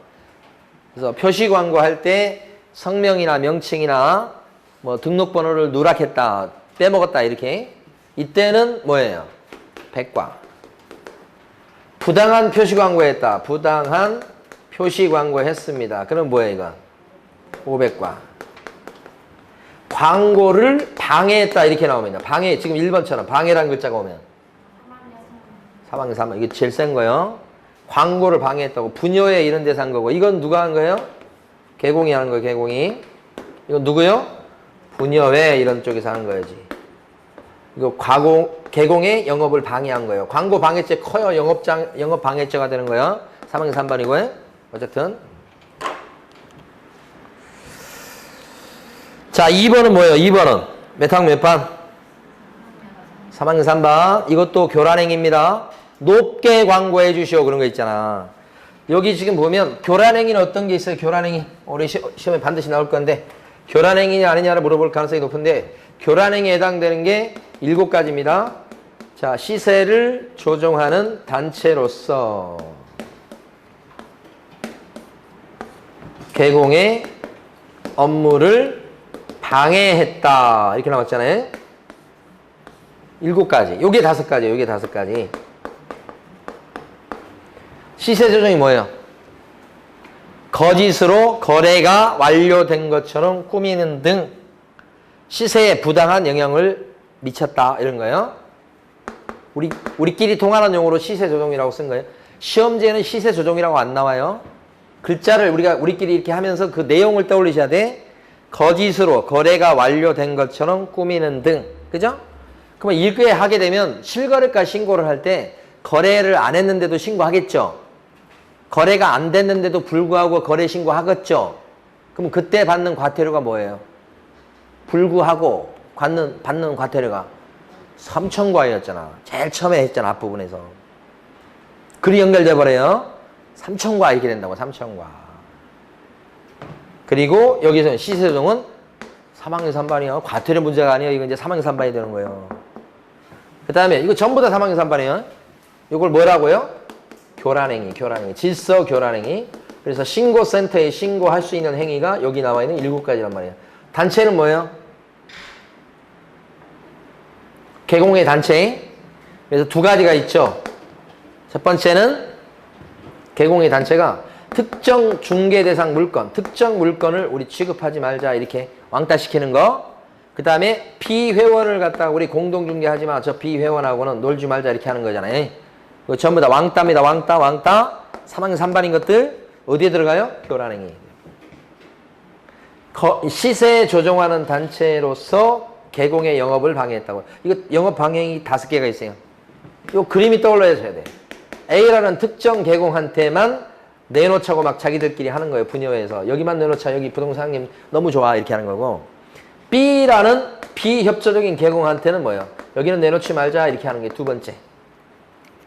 그래서 표시 광고 할 때 성명이나 명칭이나 뭐 등록번호를 누락했다. 빼먹었다. 이렇게. 이때는 뭐예요? 100과. 부당한 표시 광고했다. 부당한 표시 광고 했습니다. 그럼 뭐예요, 이건? 500과. 광고를 방해했다. 이렇게 나오면 방해, 지금 1번처럼 방해라는 글자가 오면 3학년 3반. 이게 제일 센 거예요. 광고를 방해했다고. 부녀회 이런 데서 한 거고. 이건 누가 한 거예요? 개공이 하는 거예요, 개공이. 이건 누구요? 부녀회 이런 쪽에서 하는 거야지. 이거 개공의 영업을 방해한 거예요. 광고 방해죄 커요. 영업 방해죄가 되는 거예요. 3학년 3반이고요. 어쨌든. 자, 2번은 뭐예요? 2번은 몇 학년 몇 반? 3학년 3반. 이것도 교란행위입니다. 높게 광고해 주시오. 그런 거 있잖아. 여기 지금 보면 교란행위는 어떤 게 있어요? 교란행위. 우리 시험에 반드시 나올 건데 교란행위냐 아니냐를 물어볼 가능성이 높은데 교란행위에 해당되는 게 7가지입니다. 자, 시세를 조종하는 단체로서 개공의 업무를 방해했다. 이렇게 나왔잖아요. 7가지. 요게 5가지. 요게 5가지. 시세 조정이 뭐예요? 거짓으로 거래가 완료된 것처럼 꾸미는 등 시세에 부당한 영향을 미쳤다. 이런 거예요. 우리끼리 통하는 용어로 시세 조정이라고 쓴 거예요. 시험지에는 시세 조정이라고 안 나와요. 글자를 우리끼리 이렇게 하면서 그 내용을 떠올리셔야 돼. 거짓으로 거래가 완료된 것처럼 꾸미는 등. 그죠? 그러면 이렇게 하게 되면 실거래가 신고를 할 때 거래를 안 했는데도 신고하겠죠. 거래가 안 됐는데도 불구하고 거래 신고하겠죠. 그럼 그때 받는 과태료가 뭐예요? 불구하고 받는 과태료가 3,000과였잖아. 제일 처음에 했잖아. 앞부분에서. 글이 연결돼 버려요. 3,000과 이렇게 된다고. 3,000과. 그리고 여기서 시세조정은 3학년 3반이요. 과태료 문제가 아니에요. 이건 이제 3학년 3반이 되는 거예요. 그 다음에 이거 전부 다 3학년 3반이에요. 이걸 뭐라고요? 교란행위. 질서 교란행위. 그래서 신고센터에 신고할 수 있는 행위가 여기 나와 있는 7가지란 말이에요. 단체는 뭐예요? 개공의 단체. 그래서 2가지가 있죠. 첫 번째는 개공의 단체가 특정 중개 대상 물건, 특정 물건을 우리 취급하지 말자 이렇게 왕따시키는 거. 그 다음에 비회원을 갖다가 우리 공동중개하지 마. 저 비회원하고는 놀지 말자 이렇게 하는 거잖아요. 이거 전부 다 왕따입니다. 왕따. 3학년 3반인 것들. 어디에 들어가요? 교란행위. 시세 조정하는 단체로서 개공의 영업을 방해했다고. 이거 영업 방해이 5개가 있어요. 요 그림이 떠올라야 돼. A라는 특정 개공한테만 내놓자고 막 자기들끼리 하는 거예요. 분여회에서. 여기만 내놓자. 여기 부동산님 너무 좋아. 이렇게 하는 거고. B라는 비협조적인 개공한테는 뭐예요? 여기는 내놓지 말자. 이렇게 하는 게 두 번째.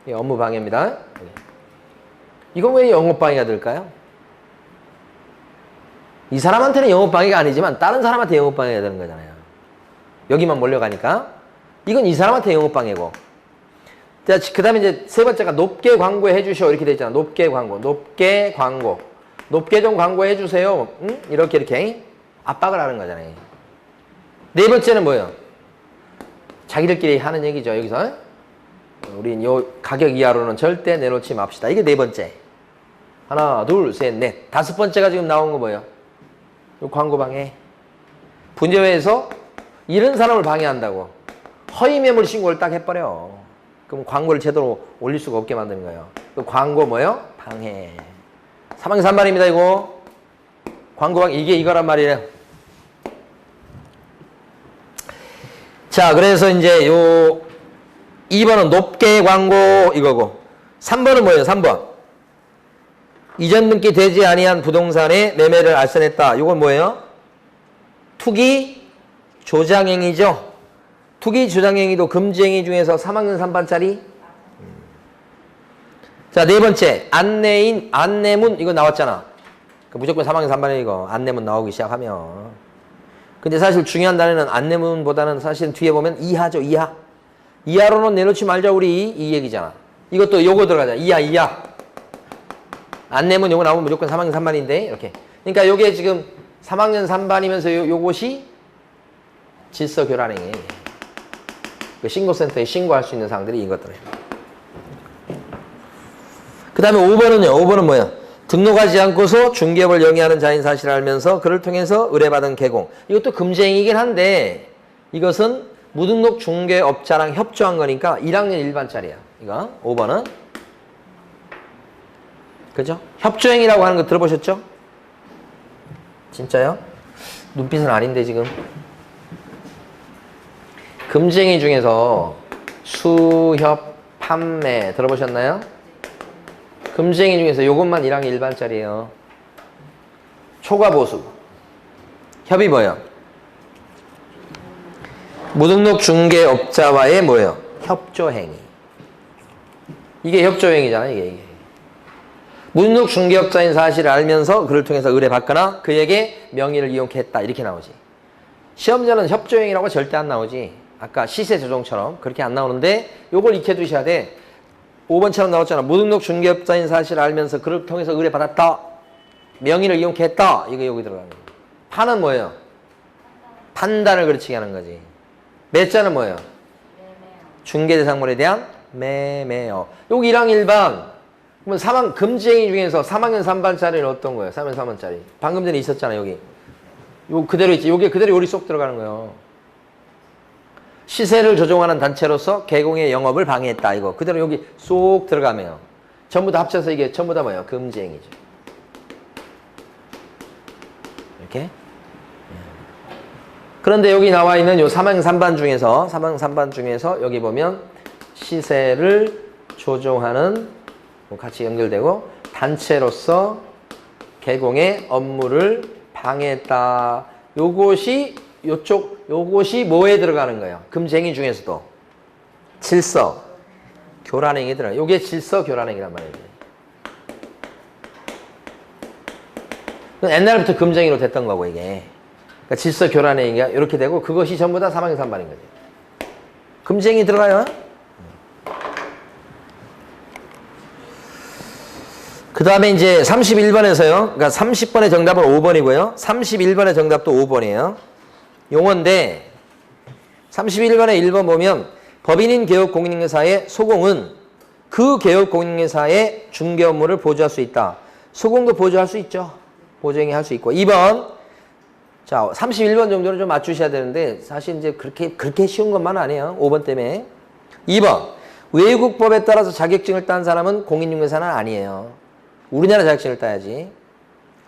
이게 업무 방해입니다. 이건 왜 영업 방해가 될까요? 이 사람한테는 영업 방해가 아니지만 다른 사람한테 영업 방해가 되는 거잖아요. 여기만 몰려가니까. 이건 이 사람한테 영업 방해고. 자, 그 다음에 이제 세 번째가 높게 광고해 주시오. 이렇게 돼 있잖아. 높게 광고. 높게 광고. 높게 좀 광고해 주세요. 응? 이렇게 압박을 하는 거잖아요. 네 번째는 뭐예요? 자기들끼리 하는 얘기죠. 여기서. 우린 요 가격 이하로는 절대 내놓지 맙시다. 이게 네 번째. 하나, 둘, 셋, 넷. 다섯 번째가 지금 나온 거 뭐예요? 요 광고 방해. 분여회에서 이런 사람을 방해한다고. 허위 매물 신고를 딱 해버려. 그럼 광고를 제대로 올릴 수가 없게 만드는 거예요. 그 광고 뭐예요? 방해. 3학년 3반입니다, 이거. 광고 방해. 이게 이거란 말이에요. 자, 그래서 이제 요 2번은 높게 광고 이거고. 3번은 뭐예요? 3번. 이전 등기 되지 아니한 부동산의 매매를 알선했다. 이건 뭐예요? 투기 조장행위죠. 투기 조장행위도 금지행위 중에서 3학년 3반짜리. 자, 네 번째. 안내인, 안내문. 이거 나왔잖아. 무조건 3학년 3반에 이거. 안내문 나오기 시작하면. 근데 사실 중요한 단어는 안내문보다는 사실 뒤에 보면 이하죠. 이하. 이하로는 내놓지 말자 우리 이 얘기잖아. 이것도 요거 들어가잖아. 이하. 안내문 요거 나오면 무조건 3학년 3반인데 이렇게. 그러니까 요게 지금 3학년 3반이면서 요것이 질서교란행위. 그 신고센터에 신고할 수 있는 사항들이 이것들이에요. 그 다음에 5번은요. 5번은 뭐야? 등록하지 않고서 중개업을 영위하는 자인 사실을 알면서 그를 통해서 의뢰받은 개공. 이것도 금지행위이긴 한데 이것은 무등록 중개업자랑 협조한 거니까 1학년 1반짜리야. 이거 5번은. 그죠? 협조행위라고 하는 거 들어보셨죠? 진짜요? 눈빛은 아닌데 지금. 금지행위 중에서 수협, 판매 들어보셨나요? 금지행위 중에서 요것만 1학년 1반짜리예요. 초과보수. 협의 뭐예요? 무등록 중개업자와의 뭐예요? 협조행위. 이게 협조행위잖아요. 이게. 무등록 중개업자인 사실을 알면서 그를 통해서 의뢰받거나 그에게 명의를 이용케 했다. 이렇게 나오지. 시험자는 협조행위라고 절대 안 나오지. 아까 시세 조정처럼 그렇게 안 나오는데 요걸 익혀두셔야 돼. 5번처럼 나왔잖아. 무등록 중개업자인 사실을 알면서 그를 통해서 의뢰받았다. 명의를 이용케 했다. 이거 여기 들어가는 거예요. 판은 뭐예요? 판단을 그르치게 하는 거지. 매자는 뭐예요? 중개대상물에 대한 매매어. 여기 1학년 1반. 그러면 금지행위 중에서 3학년 3반짜리는 어떤 거예요? 3학년 3반짜리. 방금 전에 있었잖아, 여기. 요 그대로 있지. 요게 그대로 요리 쏙 들어가는 거예요. 시세를 조종하는 단체로서 개공의 영업을 방해했다. 이거. 그대로 여기 쏙 들어가면. 전부 다 합쳐서 이게 전부 다 뭐예요? 금지행위죠. 이렇게. 그런데 여기 나와 있는 요 3학년 3반 중에서 여기 보면 시세를 조종하는 같이 연결되고 단체로서 개공의 업무를 방해했다. 요것이 뭐에 들어가는 거예요? 금지행위 중에서도 질서 교란행위에 들어가요. 요게 질서 교란행위란 말이에요. 옛날부터 금지행위로 됐던 거고 이게. 그러니까 질서 교란행위가 이렇게 되고 그것이 전부 다 3학년 3반인 거지. 금지행위 들어가요. 그 다음에 이제 31번에서요. 그러니까 30번의 정답은 5번이고요. 31번의 정답도 5번이에요. 용어인데 31번에 1번 보면 법인인 개업공인인사의 소공은 그 개업공인인사의 중개 업무를 보조할 수 있다. 소공도 보조할 수 있죠. 보조행위 할 수 있고. 2번. 자, 31번 정도는 좀 맞추셔야 되는데 사실 이제 그렇게 쉬운 것만 아니에요. 5번 때문에. 2번. 외국법에 따라서 자격증을 딴 사람은 공인중개사는 아니에요. 우리나라 자격증을 따야지.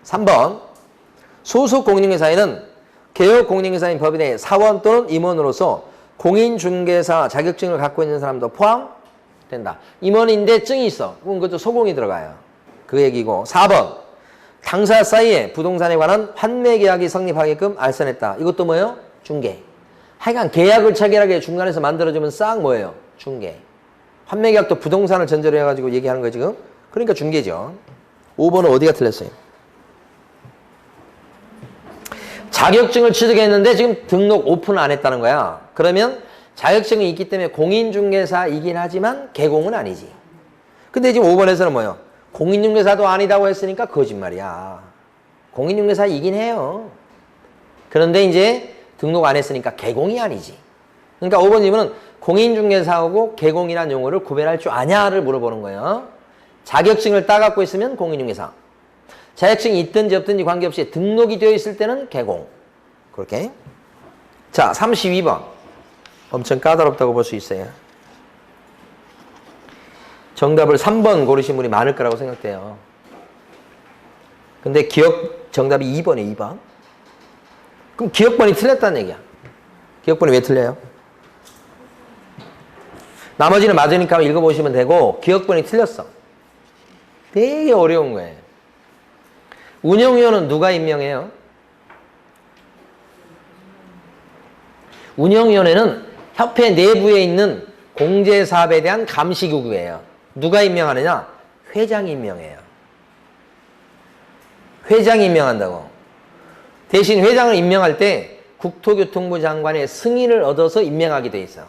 3번. 소속 공인중개사에는 개업 공인중개사인 법인의 사원 또는 임원으로서 공인중개사 자격증을 갖고 있는 사람도 포함된다. 임원인데 증이 있어. 그럼 그것도 소공이 들어가요. 그 얘기고. 4번. 당사 사이에 부동산에 관한 환매계약이 성립하게끔 알선했다. 이것도 뭐예요? 중개. 하여간 계약을 체결하게 중간에서 만들어주면 싹 뭐예요? 중개. 환매계약도 부동산을 전제로 해가지고 얘기하는 거 지금. 그러니까 중개죠. 5번은 어디가 틀렸어요? 자격증을 취득했는데 지금 등록 오픈 안 했다는 거야. 그러면 자격증이 있기 때문에 공인중개사이긴 하지만 개공은 아니지. 근데 지금 5번에서는 뭐예요? 공인중개사도 아니다고 했으니까 거짓말이야. 공인중개사이긴 해요. 그런데 이제 등록 안 했으니까 개공이 아니지. 그러니까 5번 질문은 공인중개사하고 개공이라는 용어를 구별할 줄 아냐를 물어보는 거예요. 자격증을 따갖고 있으면 공인중개사. 자격증이 있든지 없든지 관계없이 등록이 되어 있을 때는 개공. 그렇게. 자, 32번. 엄청 까다롭다고 볼 수 있어요. 정답을 3번 고르신 분이 많을 거라고 생각돼요. 근데 기억 정답이 2번이에요, 2번. 그럼 기억번이 틀렸다는 얘기야. 기억번이 왜 틀려요? 나머지는 맞으니까 읽어보시면 되고 기억번이 틀렸어. 되게 어려운 거예요. 운영위원은 누가 임명해요? 운영위원회는 협회 내부에 있는 공제사업에 대한 감시기구예요. 누가 임명하느냐? 회장이 임명해요. 회장이 임명한다고. 대신 회장을 임명할 때 국토교통부 장관의 승인을 얻어서 임명하게 돼 있어.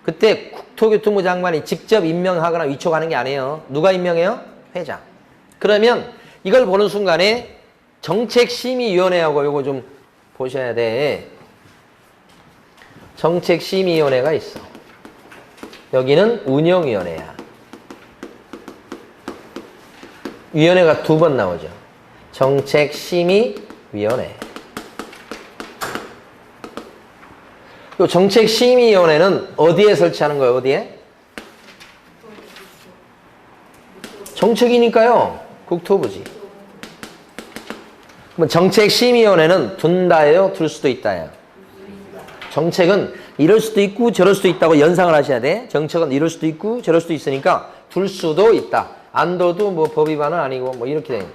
그때 국토교통부 장관이 직접 임명하거나 위촉하는 게 아니에요. 누가 임명해요? 회장. 그러면 이걸 보는 순간에 정책심의위원회하고 요거 좀 보셔야 돼. 정책심의위원회가 있어. 여기는 운영위원회야. 위원회가 2번 나오죠. 정책심의위원회. 요 정책심의위원회는 어디에 설치하는 거예요? 어디에? 정책이니까요. 국토부지. 그럼 정책심의위원회는 둔다예요? 둘 수도 있다예요? 정책은 이럴 수도 있고 저럴 수도 있다고 연상을 하셔야 돼. 정책은 이럴 수도 있고 저럴 수도 있으니까 둘 수도 있다. 안 둬도 뭐 법 위반은 아니고 뭐 이렇게 돼.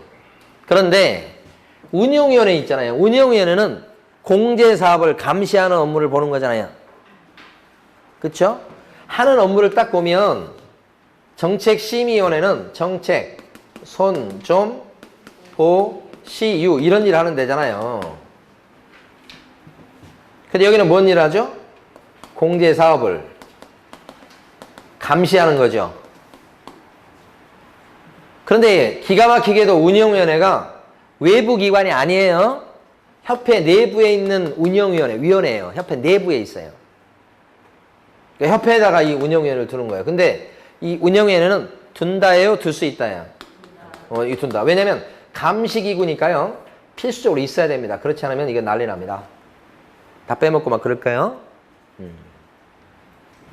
그런데 운영위원회 있잖아요. 운영위원회는 공제사업을 감시하는 업무를 보는 거잖아요. 그렇죠? 하는 업무를 딱 보면 정책심의위원회는 정책, 손, 좀, 보, 시, 유 이런 일 하는 데잖아요. 근데 여기는 뭔 일 하죠? 공제사업을 감시하는 거죠. 그런데 기가 막히게도 운영위원회가 외부 기관이 아니에요. 협회 내부에 있는 운영위원회, 위원회예요. 협회 내부에 있어요. 그러니까 협회에다가 이 운영위원회를 두는 거예요. 근데 이 운영위원회는 둔다예요? 둘 수 있다예요? 이 둔다. 왜냐면 감시기구니까요. 필수적으로 있어야 됩니다. 그렇지 않으면 이게 난리 납니다. 다 빼먹고 막 그럴까요?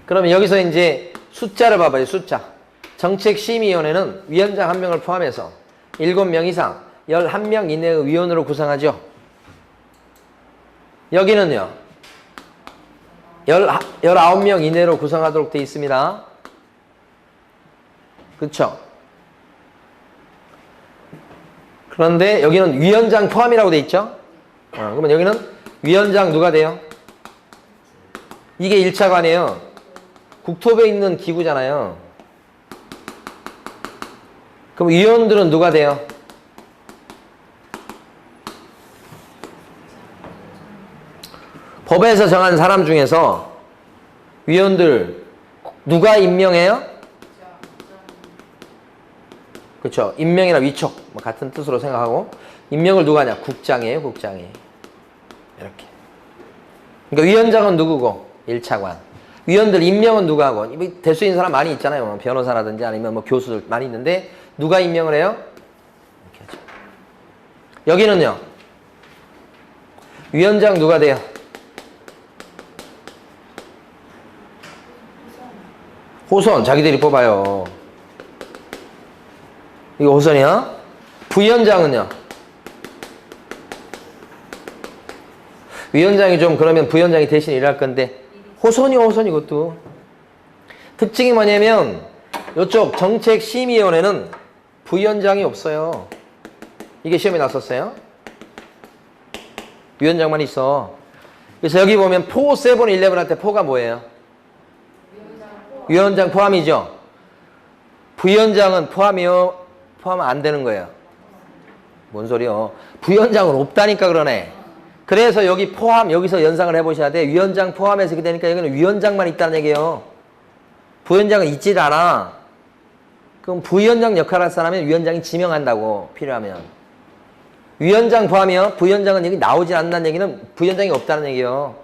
그러면 여기서 이제 숫자를 봐봐요. 숫자. 정책심의위원회는 위원장 1명을 포함해서 7명 이상 11명 이내의 위원으로 구성하죠. 여기는요. 19명 이내로 구성하도록 되어 있습니다. 그렇죠? 그런데 여기는 위원장 포함이라고 되어 있죠? 그러면 여기는 위원장 누가 돼요? 이게 1차관이에요. 국토부에 있는 기구잖아요. 그럼 위원들은 누가 돼요? 법에서 정한 사람 중에서 위원들 누가 임명해요? 그렇죠. 임명이나 위촉 뭐 같은 뜻으로 생각하고 임명을 누가 하냐? 국장이에요. 국장이. 이렇게. 그러니까 위원장은 누구고? 1차관. 위원들 임명은 누가 하고? 될 수 있는 사람 많이 있잖아요. 뭐 변호사라든지 아니면 뭐 교수들 많이 있는데 누가 임명을 해요? 이렇게 하죠. 여기는요. 위원장 누가 돼요? 호선 자기들이 뽑아요. 이거 호선이야. 부위원장은요? 위원장이 좀 그러면 부위원장이 대신 일할 건데 호선이 이것도. 특징이 뭐냐면 이쪽 정책심의위원회는 부위원장이 없어요. 이게 시험에 나왔었어요. 위원장만 있어. 그래서 여기 보면 4, 7, 11한테 4가 뭐예요? 위원장 포함이죠. 부위원장은 포함이요? 포함 안 되는 거예요. 뭔 소리요? 부위원장은 없다니까 그러네. 그래서 여기 포함, 여기서 연상을 해보셔야 돼. 위원장 포함해서 이렇게 되니까 여기는 위원장만 있다는 얘기예요. 부위원장은 있질 않아. 그럼 부위원장 역할을 할 사람은 위원장이 지명한다고, 필요하면. 위원장 포함이요? 부위원장은 여기 나오질 않는다는 얘기는 부위원장이 없다는 얘기예요.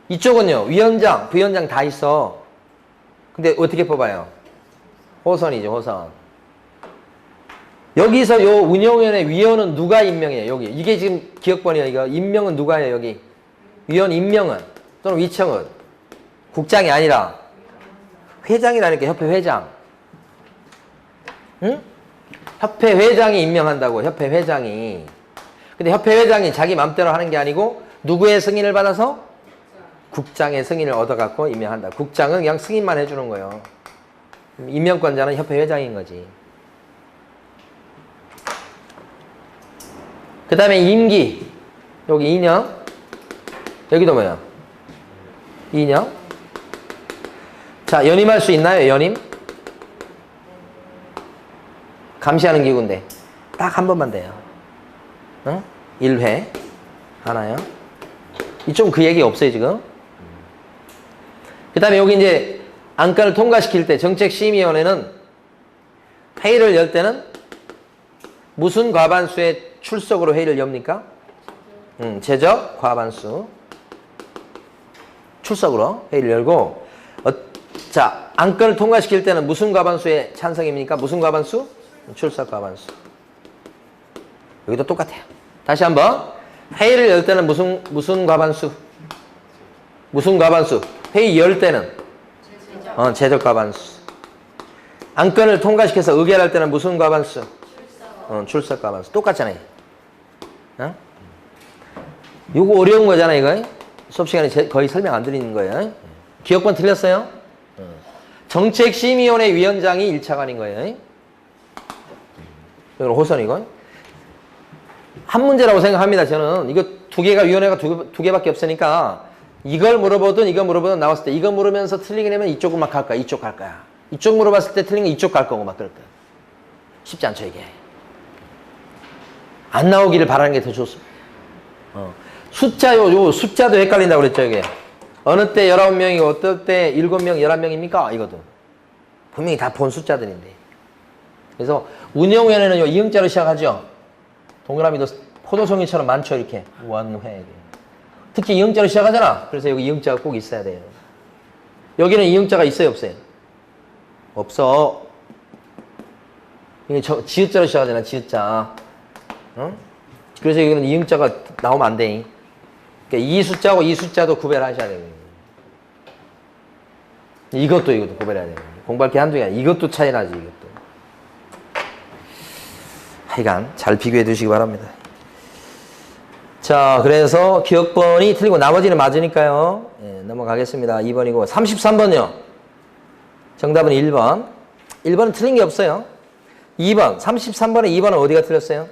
이쪽은요, 위원장, 부위원장 다 있어. 근데 어떻게 뽑아요? 호선이죠, 호선. 여기서 요 운영위원회 위원은 누가 임명해요? 여기. 이게 지금 기억번이에요, 이거. 임명은 누가 해요, 여기? 위원 임명은? 또는 위청은? 국장이 아니라 회장이라니까, 협회 회장. 응? 협회 회장이 임명한다고, 협회 회장이. 근데 협회 회장이 자기 맘대로 하는 게 아니고 누구의 승인을 받아서? 국장의 승인을 얻어갖고 임명한다. 국장은 그냥 승인만 해주는 거예요. 임명권자는 협회 회장인 거지. 그 다음에 임기. 여기 2년. 여기도 뭐야? 2년. 자, 연임할 수 있나요? 연임? 감시하는 기구인데 딱 한 번만 돼요. 응? 1회 하나요. 이쪽 그 얘기 없어요 지금. 그 다음에 여기 이제 안건을 통과시킬 때 정책심의위원회는 회의를 열 때는 무슨 과반수의 출석으로 회의를 엽니까? 제적 과반수 출석으로 회의를 열고, 자, 안건을 통과시킬 때는 무슨 과반수의 찬성입니까? 무슨 과반수? 출석 과반수. 여기도 똑같아요. 다시 한번. 회의를 열 때는 무슨 과반수? 무슨 과반수? 회의 열 때는? 제적 과반수. 안건을 통과시켜서 의결할 때는 무슨 과반수? 출석 과반수. 똑같잖아요. 어? 이거 어려운 거잖아, 이거. 수업 시간에 거의 설명 안 드리는 거예요. 기억번 틀렸어요? 정책심의위원회 위원장이 1차관인 거예요. 이건 호선이고. 한 문제라고 생각합니다, 저는. 이거 두 개가, 위원회가 두 개밖에 없으니까 이걸 물어보든 이거 물어보든 나왔을 때 이거 물으면서 틀리게 되면 이쪽은 막 갈 거야, 이쪽 갈 거야. 이쪽 물어봤을 때 틀린 게 이쪽 갈 거고 막 그럴 거야. 쉽지 않죠, 이게. 안 나오기를 바라는 게 더 좋습니다. 요 숫자도 헷갈린다고 그랬죠, 이게. 어느 때 19명이고, 어떨 때 7명, 11명입니까? 이거든. 분명히 다 본 숫자들인데. 그래서 운영위원회는 요 이응자로 시작하죠. 동그라미도 포도송이처럼 많죠, 이렇게. 원회. 특히 이응자로 시작하잖아. 그래서 여기 이응자가 꼭 있어야 돼요. 여기는 이응자가 있어요, 없어요? 없어. 이게 지읒자로 시작하잖아, 지읒자. 어? 그래서 여기는 이응자가 나오면 안 돼. 그러니까 이 숫자하고 이 숫자도 구별하셔야 돼요. 이것도 구별해야 돼요. 공부할 게 한두 개 아니야. 이것도 차이 나지, 이것도. 하여간 잘 비교해 두시기 바랍니다. 자, 그래서 기억번이 틀리고 나머지는 맞으니까요. 예, 넘어가겠습니다. 2번이고 33번요. 정답은 1번. 1번은 틀린 게 없어요. 2번, 33번에 2번은 어디가 틀렸어요?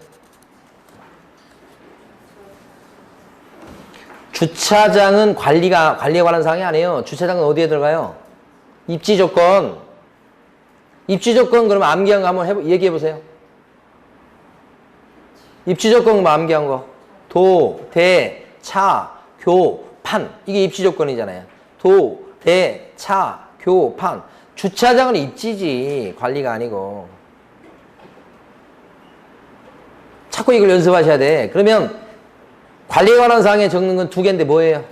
주차장은 관리에 관한 사항이 아니에요. 주차장은 어디에 들어가요? 입지 조건. 입지 조건 그러면 암기한 거 한번 얘기해 보세요. 입지 조건 뭐 암기한 거. 도, 대, 차, 교, 판. 이게 입지 조건이잖아요. 도, 대, 차, 교, 판. 주차장은 입지지. 관리가 아니고. 자꾸 이걸 연습하셔야 돼. 그러면 관리에 관한 사항에 적는 건 두 개인데 뭐예요?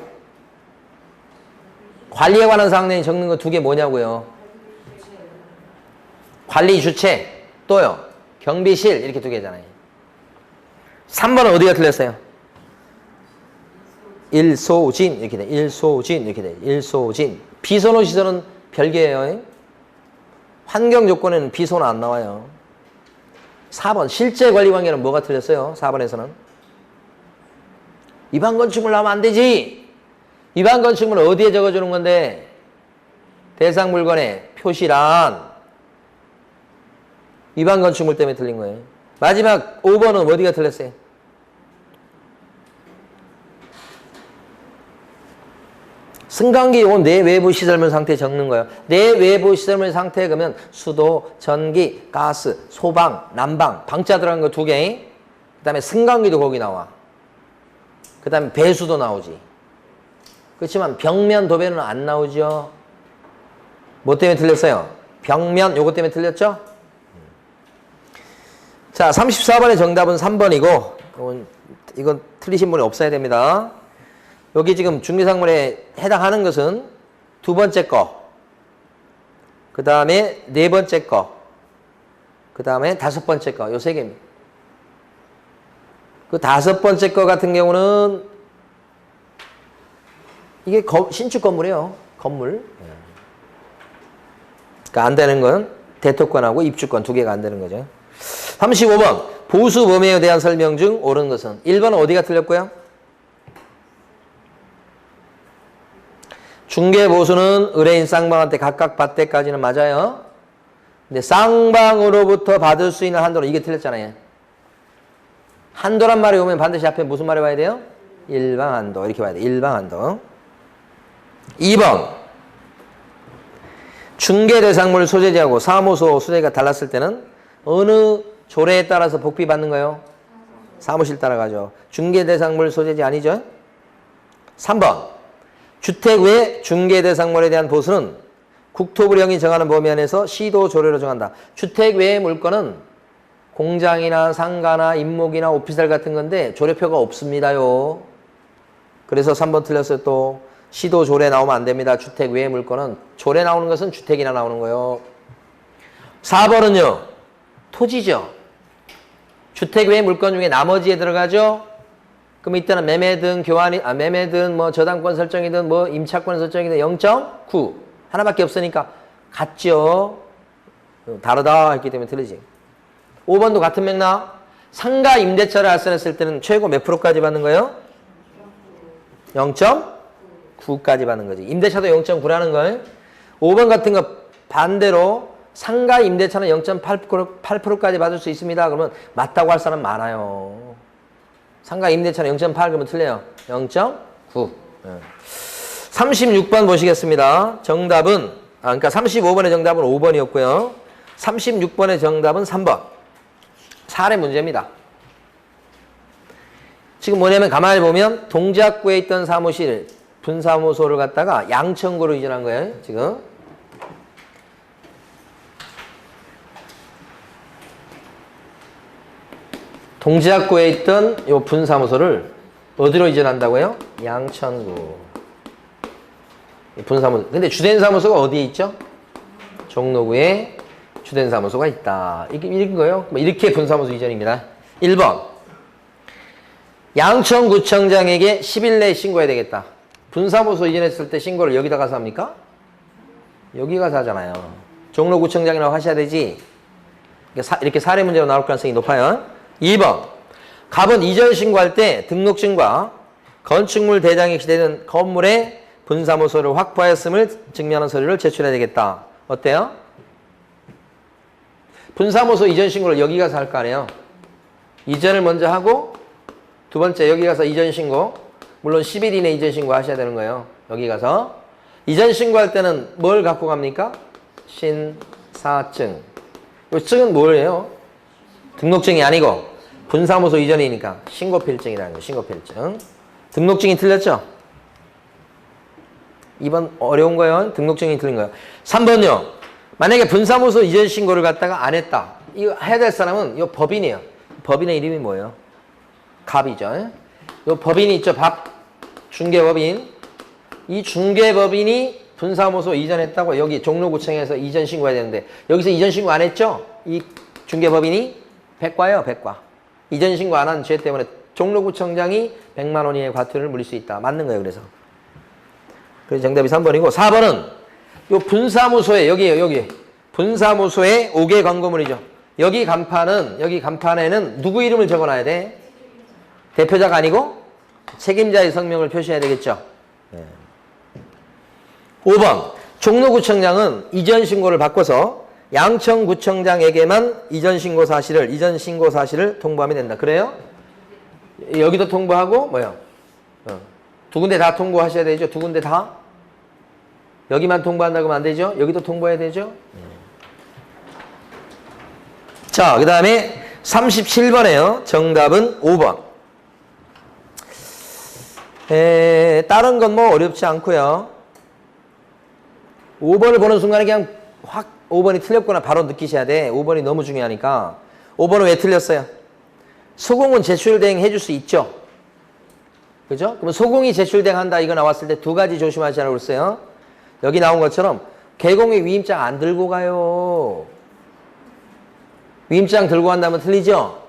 관리에 관한 사항에 적는 건 두 개 뭐냐고요? 관리 주체, 또요. 경비실, 이렇게 두 개잖아요. 3번은 어디가 틀렸어요? 일소진, 이렇게 돼. 일소진, 이렇게 돼. 일소진. 비선호 시설은 별개예요. 환경 조건에는 비선호 안 나와요. 4번 실제 관리 관계는 뭐가 틀렸어요? 4번에서는 위반 건축물 나오면 안 되지. 위반 건축물은 어디에 적어주는 건데? 대상 물건의 표시란 위반 건축물 때문에 틀린 거예요. 마지막 5번은 어디가 틀렸어요? 승강기 이건 내외부 시설물 상태에 적는 거예요. 내외부 시설물 상태에 그러면 수도, 전기, 가스, 소방, 난방, 방자 들어간 거 2개. 그 다음에 승강기도 거기 나와. 그 다음에 배수도 나오지. 그렇지만 벽면 도배는 안 나오죠. 뭐 때문에 틀렸어요? 벽면 요거 때문에 틀렸죠? 자, 34번의 정답은 3번이고 이건 틀리신 분이 없어야 됩니다. 여기 지금 중개상물에 해당하는 것은 2번째 거, 그 다음에 4번째 거, 그 다음에 5번째 거, 요 3개입니다. 그 5번째 거 같은 경우는 이게 신축 건물이에요. 건물. 그러니까 안 되는 건 대토권하고 입주권 2개가 안 되는 거죠. 35번 보수 범위에 대한 설명 중 옳은 것은 1번은 어디가 틀렸고요? 중개보수는 의뢰인 쌍방한테 각각 받을 때까지는 맞아요. 근데 쌍방으로부터 받을 수 있는 한도는 이게 틀렸잖아요. 한도란 말이 오면 반드시 앞에 무슨 말이 와야 돼요? 일방 한도 이렇게 와야 돼. 일방 한도. 2번 중개대상물 소재지하고 사무소 소재가 달랐을 때는 어느 조례에 따라서 복비 받는 거예요? 사무실 따라가죠. 중개대상물 소재지 아니죠? 3번 주택 외 중개대상물에 대한 보수는 국토부령이 정하는 범위 안에서 시도 조례로 정한다. 주택 외의 물건은 공장이나 상가나 임목이나 오피스텔 같은 건데 조례표가 없습니다요. 그래서 3번 틀렸어요. 또 시도 조례 나오면 안 됩니다. 주택 외의 물건은 조례 나오는 것은 주택이나 나오는 거예요. 4번은요. 토지죠. 주택 외의 물건 중에 나머지에 들어가죠. 그럼 이때는 매매든 교환이 매매든 뭐 저당권 설정이든 뭐 임차권 설정이든 0.9 하나밖에 없으니까 같죠. 다르다 했기 때문에 틀리지. 5번도 같은 맥락. 상가 임대차를 알선했을 때는 최고 몇 프로까지 받는 거예요? 0.9까지 받는 거지. 임대차도 0.9라는 거예요. 5번 같은 거 반대로 상가 임대차는 0.8%까지 받을 수 있습니다. 그러면 맞다고 할 사람 많아요. 상가 임대차는 0.8 그러면 틀려요. 0.9. 36번 보시겠습니다. 정답은 그러니까 35번의 정답은 5번이었고요. 36번의 정답은 3번. 사례 문제입니다. 지금 뭐냐면 가만히 보면 동작구에 있던 사무실 분사무소를 갖다가 양천구로 이전한 거예요. 지금. 동작구에 있던 요 분사무소를 어디로 이전한다고요? 양천구. 분사무소. 근데 주된 사무소가 어디에 있죠? 종로구에 주된 사무소가 있다. 이게 이런 거예요. 이렇게 분사무소 이전입니다. 1번. 양천구청장에게 10일 내에 신고해야 되겠다. 분사무소 이전했을 때 신고를 여기다 가서 합니까? 여기 가서 하잖아요. 종로구청장이라고 하셔야 되지. 이렇게 사례 문제로 나올 가능성이 높아요. 2번. 갑은 이전 신고할 때 등록증과 건축물 대장에 기재된 건물의 분사무소를 확보하였음을 증명하는 서류를 제출해야 되겠다. 어때요? 분사무소 이전 신고를 여기 가서 할 거 아니에요. 이전을 먼저 하고 두 번째 여기 가서 이전 신고. 물론 10일 이내 이전 신고 하셔야 되는 거예요. 여기 가서. 이전 신고할 때는 뭘 갖고 갑니까? 신사증. 이 증은 뭐예요? 등록증이 아니고 분사무소 이전이니까 신고필증이라는 거예요. 신고필증. 등록증이 틀렸죠? 2번 어려운 거예요. 등록증이 틀린 거예요. 3번요. 만약에 분사무소 이전 신고를 갖다가 안 했다. 이거 해야 될 사람은 이 법인이에요. 법인의 이름이 뭐예요? 갑이죠. 이 법인이 있죠. 밥. 중개법인. 이 중개법인이 분사무소 이전했다고 여기 종로구청에서 이전 신고해야 되는데 여기서 이전 신고 안 했죠? 이 중개법인이 백과예요. 백과. 이전 신고 안 한 죄 때문에 종로구청장이 100만 원 이하의 과태료를 물릴 수 있다. 맞는 거예요. 그래서 정답이 3번이고 4번은 요 분사무소에 여기에요. 여기 분사무소에 5개 광고물이죠. 여기 간판에는 누구 이름을 적어놔야 돼? 대표자가 아니고 책임자의 성명을 표시해야 되겠죠. 네. 5번 종로구청장은 이전 신고를 바꿔서 양천구청장에게만 이전 신고 사실을 통보하면 된다. 그래요? 여기도 통보하고 뭐요? 두 군데 다 통보하셔야 되죠. 두 군데 다. 여기만 통보한다고 하면 안 되죠. 여기도 통보해야 되죠. 자, 그 다음에 37번에요. 정답은 5번. 다른 건 뭐 어렵지 않고요. 5번을 보는 순간에 그냥 확 5번이 틀렸구나 바로 느끼셔야 돼. 5번이 너무 중요하니까. 5번은 왜 틀렸어요? 소공은 제출대행 해줄 수 있죠. 그죠? 그럼 소공이 제출대행한다 이거 나왔을 때 두 가지 조심하시라고 그랬어요. 여기 나온 것처럼 개공이 위임장 안 들고 가요. 위임장 들고 간다면 틀리죠?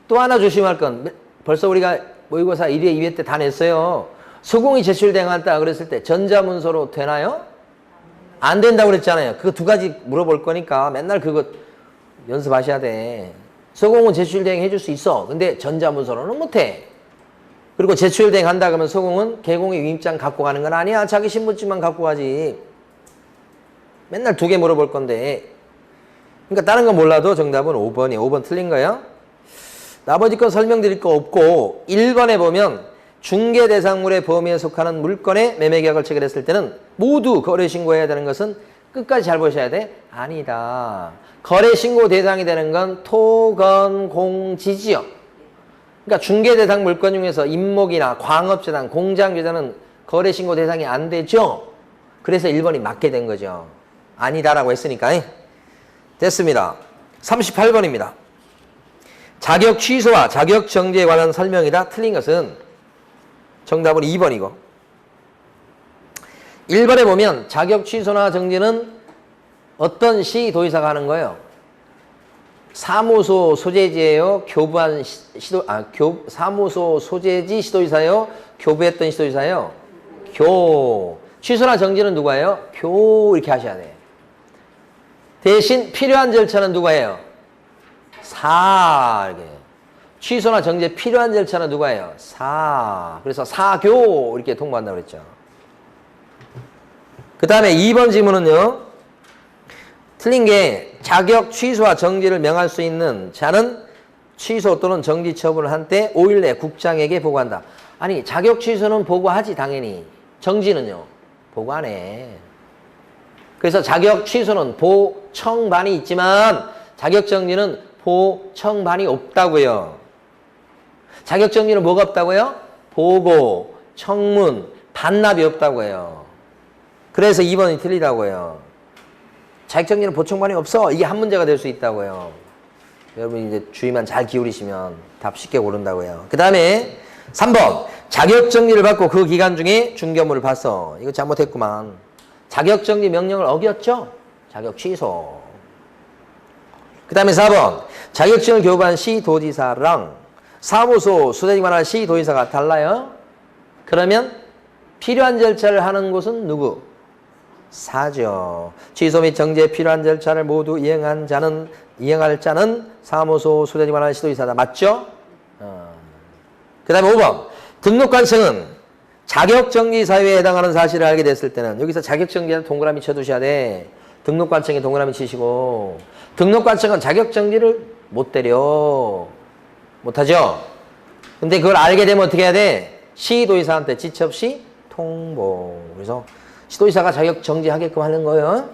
또 하나 조심할 건 벌써 우리가 모의고사 1회, 2회 때 다 냈어요. 소공이 제출대행한다 그랬을 때 전자문서로 되나요? 안 된다고 그랬잖아요. 그거 두 가지 물어볼 거니까 맨날 그거 연습하셔야 돼. 소공은 제출대행 해줄 수 있어. 근데 전자문서로는 못해. 그리고 제출대행 한다 그러면 소공은 개공의 위임장 갖고 가는 건 아니야. 자기 신분증만 갖고 가지. 맨날 두 개 물어볼 건데. 그러니까 다른 건 몰라도 정답은 5번이에요. 5번 틀린 거예요. 나머지 건 설명드릴 거 없고 1번에 보면 중개 대상물의 범위에 속하는 물건의 매매계약을 체결했을 때는 모두 거래 신고해야 되는 것은 끝까지 잘 보셔야 돼. 아니다. 거래 신고 대상이 되는 건 토, 건, 공, 지지요. 그러니까 중개 대상 물건 중에서 임목이나 광업재단, 공장재단은 거래 신고 대상이 안 되죠. 그래서 1번이 맞게 된 거죠. 아니다라고 했으니까. 됐습니다. 38번입니다. 자격 취소와 자격 정지에 관한 설명이다. 틀린 것은 정답은 2번이고 1번에 보면 자격 취소나 정지는 어떤 시도의사가 하는 거예요? 사무소 소재지예요? 사무소 소재지 시도의사예요? 교부했던 시도의사예요? 취소나 정지는 누가 해요? 이렇게 하셔야 돼요. 대신 필요한 절차는 누가 해요? 이렇게. 취소나 정지에 필요한 절차는 누가 해요? 그래서 사교 이렇게 통보한다고 그랬죠. 그 다음에 2번 지문은요. 틀린 게 자격 취소와 정지를 명할 수 있는 자는 취소 또는 정지 처분을 한 때 5일 내 국장에게 보고한다. 아니 자격 취소는 보고하지 당연히. 정지는요. 보고 안 해. 그래서 자격 취소는 보청반이 있지만 자격 정지는 보청반이 없다고요. 자격 정지는 뭐가 없다고요? 보고, 청문, 반납이 없다고 해요. 그래서 2번이 틀리다고요. 자격 정지는 보청반이 없어. 이게 한 문제가 될 수 있다고요. 여러분 이제 주의만 잘 기울이시면 답 쉽게 고른다고요. 그 다음에 3번 자격 정지를 받고 그 기간 중에 중개업무를 봤어. 이거 잘못했구만. 자격 정지 명령을 어겼죠? 자격 취소. 그 다음에 4번 자격증을 교부한 시도지사랑 사무소 소재지관할 시도지사가 달라요? 그러면 필요한 절차를 하는 곳은 누구? 사죠. 취소 및 정지에 필요한 절차를 모두 이행할 자는 사무소 소재지관할 시도지사다. 맞죠? 그 다음에 5번 등록관청은 자격정지 사유에 해당하는 사실을 알게 됐을 때는 여기서 자격정지에 동그라미 쳐두셔야 돼. 등록관청에 동그라미 치시고 등록관청은 자격정지를 못 때려. 못하죠? 근데 그걸 알게 되면 어떻게 해야 돼? 시도의사한테 지체 없이 통보. 그래서 시도의사가 자격정지하게끔 하는 거예요.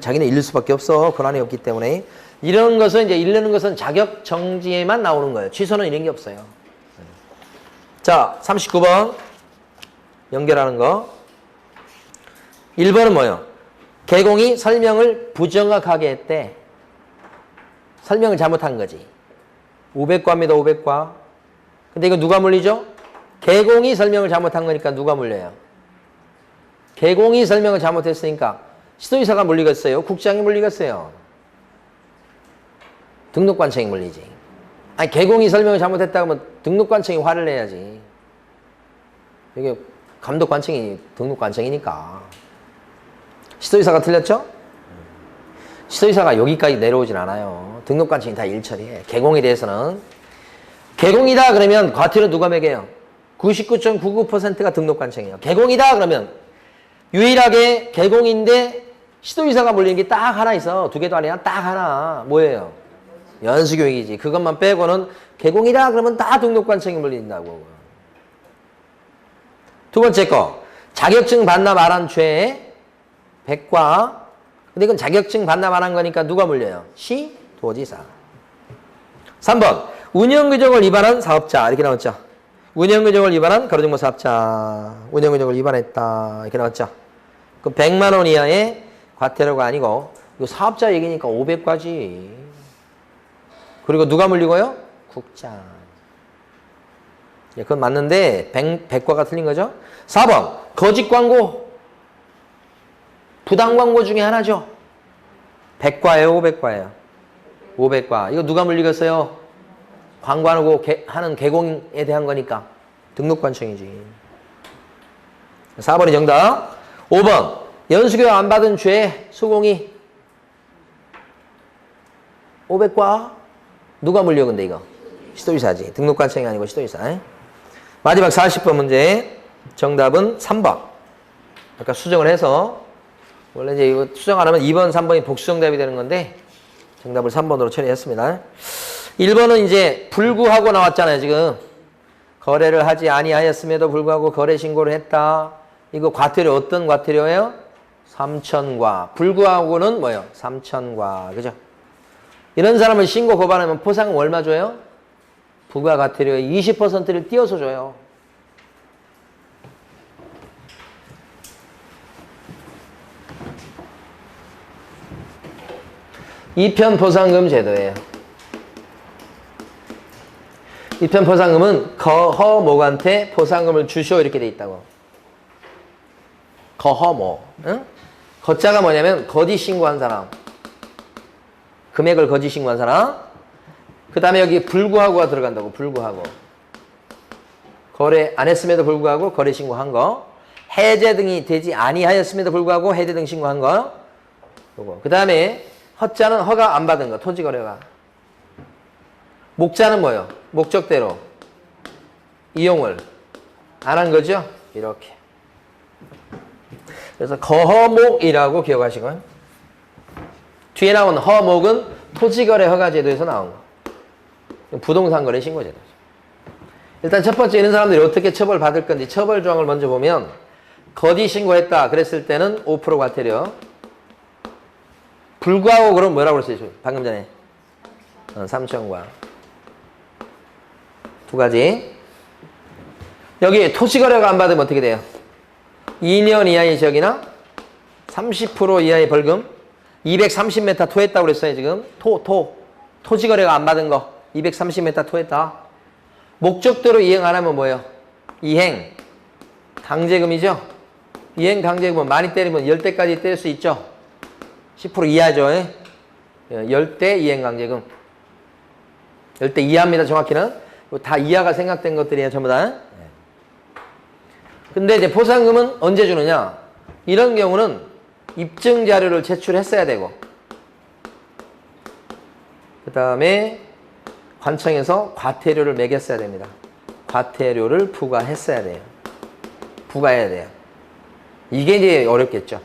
자기는 잃을 수밖에 없어. 권한이 없기 때문에. 이런 것은 이제 잃는 것은 자격정지에만 나오는 거예요. 취소는 이런 게 없어요. 자, 39번 연결하는 거. 1번은 뭐예요? 개공이 설명을 부정확하게 했대. 설명을 잘못한 거지. 500과입니다. 500과. 근데 이거 누가 물리죠? 개공이 설명을 잘못한 거니까 누가 물려요? 개공이 설명을 잘못했으니까 시도의사가 물리겠어요? 국장이 물리겠어요? 등록관청이 물리지. 아니 개공이 설명을 잘못했다고 하면 등록관청이 화를 내야지. 이게 감독관청이 등록관청이니까. 시도의사가 틀렸죠? 시도이사가 여기까지 내려오진 않아요. 등록관청이 다 일처리해. 개공에 대해서는. 개공이다 그러면 과태료 누가 매겨요? 99.99%가 등록관청이에요. 개공이다 그러면 유일하게 개공인데 시도이사가 물리는 게 딱 하나 있어. 두 개도 아니야. 딱 하나. 뭐예요? 연수교육이지. 그것만 빼고는 개공이다 그러면 다 등록관청이 물린다고. 두 번째 거. 자격증 반납 안 한 죄 백과. 근데 이건 자격증 반납 안 한 거니까 누가 물려요? 시도지사. 3번. 운영규정을 위반한 사업자. 이렇게 나왔죠. 운영규정을 위반한 가로등록 사업자. 운영규정을 위반했다. 이렇게 나왔죠. 그 100만 원 이하의 과태료가 아니고 이거 사업자 얘기니까 500까지. 그리고 누가 물리고요? 국장. 예, 그건 맞는데 100과가 틀린 거죠. 4번. 거짓 광고. 부당 광고 중에 하나죠. 100과예요, 500과예요? 500과. 이거 누가 물리겠어요? 광고하고 하는 개공에 대한 거니까 등록관청이지. 4번이 정답. 5번. 연수교육 안 받은 죄 수공이 500과. 누가 물려 근데 이거? 시도지사지. 등록관청이 아니고 시도지사. 마지막 40번 문제. 정답은 3번. 아까 수정을 해서 원래 이제 이거 수정 안 하면 2번, 3번이 복수정답이 되는 건데 정답을 3번으로 처리했습니다. 1번은 이제 불구하고 나왔잖아요, 지금. 거래를 하지 아니하였음에도 불구하고 거래 신고를 했다. 이거 과태료 어떤 과태료예요? 3,000과. 불구하고는 뭐예요? 3,000과. 그죠? 이런 사람을 신고 고발하면 포상금 얼마 줘요? 부가과태료의 20%를 띄어서 줘요. 이편포상금 제도예요. 이편포상금은 거허목한테 포상금을 주시오 이렇게 돼 있다고. 거허목. 응? 거자가 뭐냐면 거짓 신고한 사람. 금액을 거짓 신고한 사람. 그 다음에 여기 불구하고가 들어간다고. 불구하고. 거래 안 했음에도 불구하고 거래 신고한 거. 해제 등이 되지 아니하였음에도 불구하고 해제 등 신고한 거. 요거. 그 다음에 허자는 허가 안 받은 거. 토지거래가. 목자는 뭐예요? 목적대로 이용을 안 한 거죠? 이렇게. 그래서 거허목이라고 기억하시고요. 뒤에 나온 허목은 토지거래 허가제도에서 나온 거. 부동산거래 신고제도죠. 일단 첫 번째 이런 사람들이 어떻게 처벌받을 건지 처벌 조항을 먼저 보면 거짓 신고했다 그랬을 때는 5% 과태료. 불구하고 그럼 뭐라고 그랬어요? 방금 전에 3,000과. 두 가지. 여기 토지거래가 안 받으면 어떻게 돼요? 2년 이하의 징역이나 30% 이하의 벌금. 230m 토했다고 그랬어요, 지금. 토지거래가 안 받은 거. 230m 토했다. 목적대로 이행 안 하면 뭐예요? 이행. 강제금이죠? 이행 강제금은 많이 때리면 10대까지 때릴 수 있죠? 10% 이하죠? 10대 이행 강제금. 10대 이하입니다, 정확히는. 다 이하가 생각된 것들이에요, 전부 다. 근데 이제 포상금은 언제 주느냐? 이런 경우는 입증 자료를 제출했어야 되고, 그 다음에 관청에서 과태료를 매겼어야 됩니다. 과태료를 부과했어야 돼요. 부과해야 돼요. 이게 이제 어렵겠죠.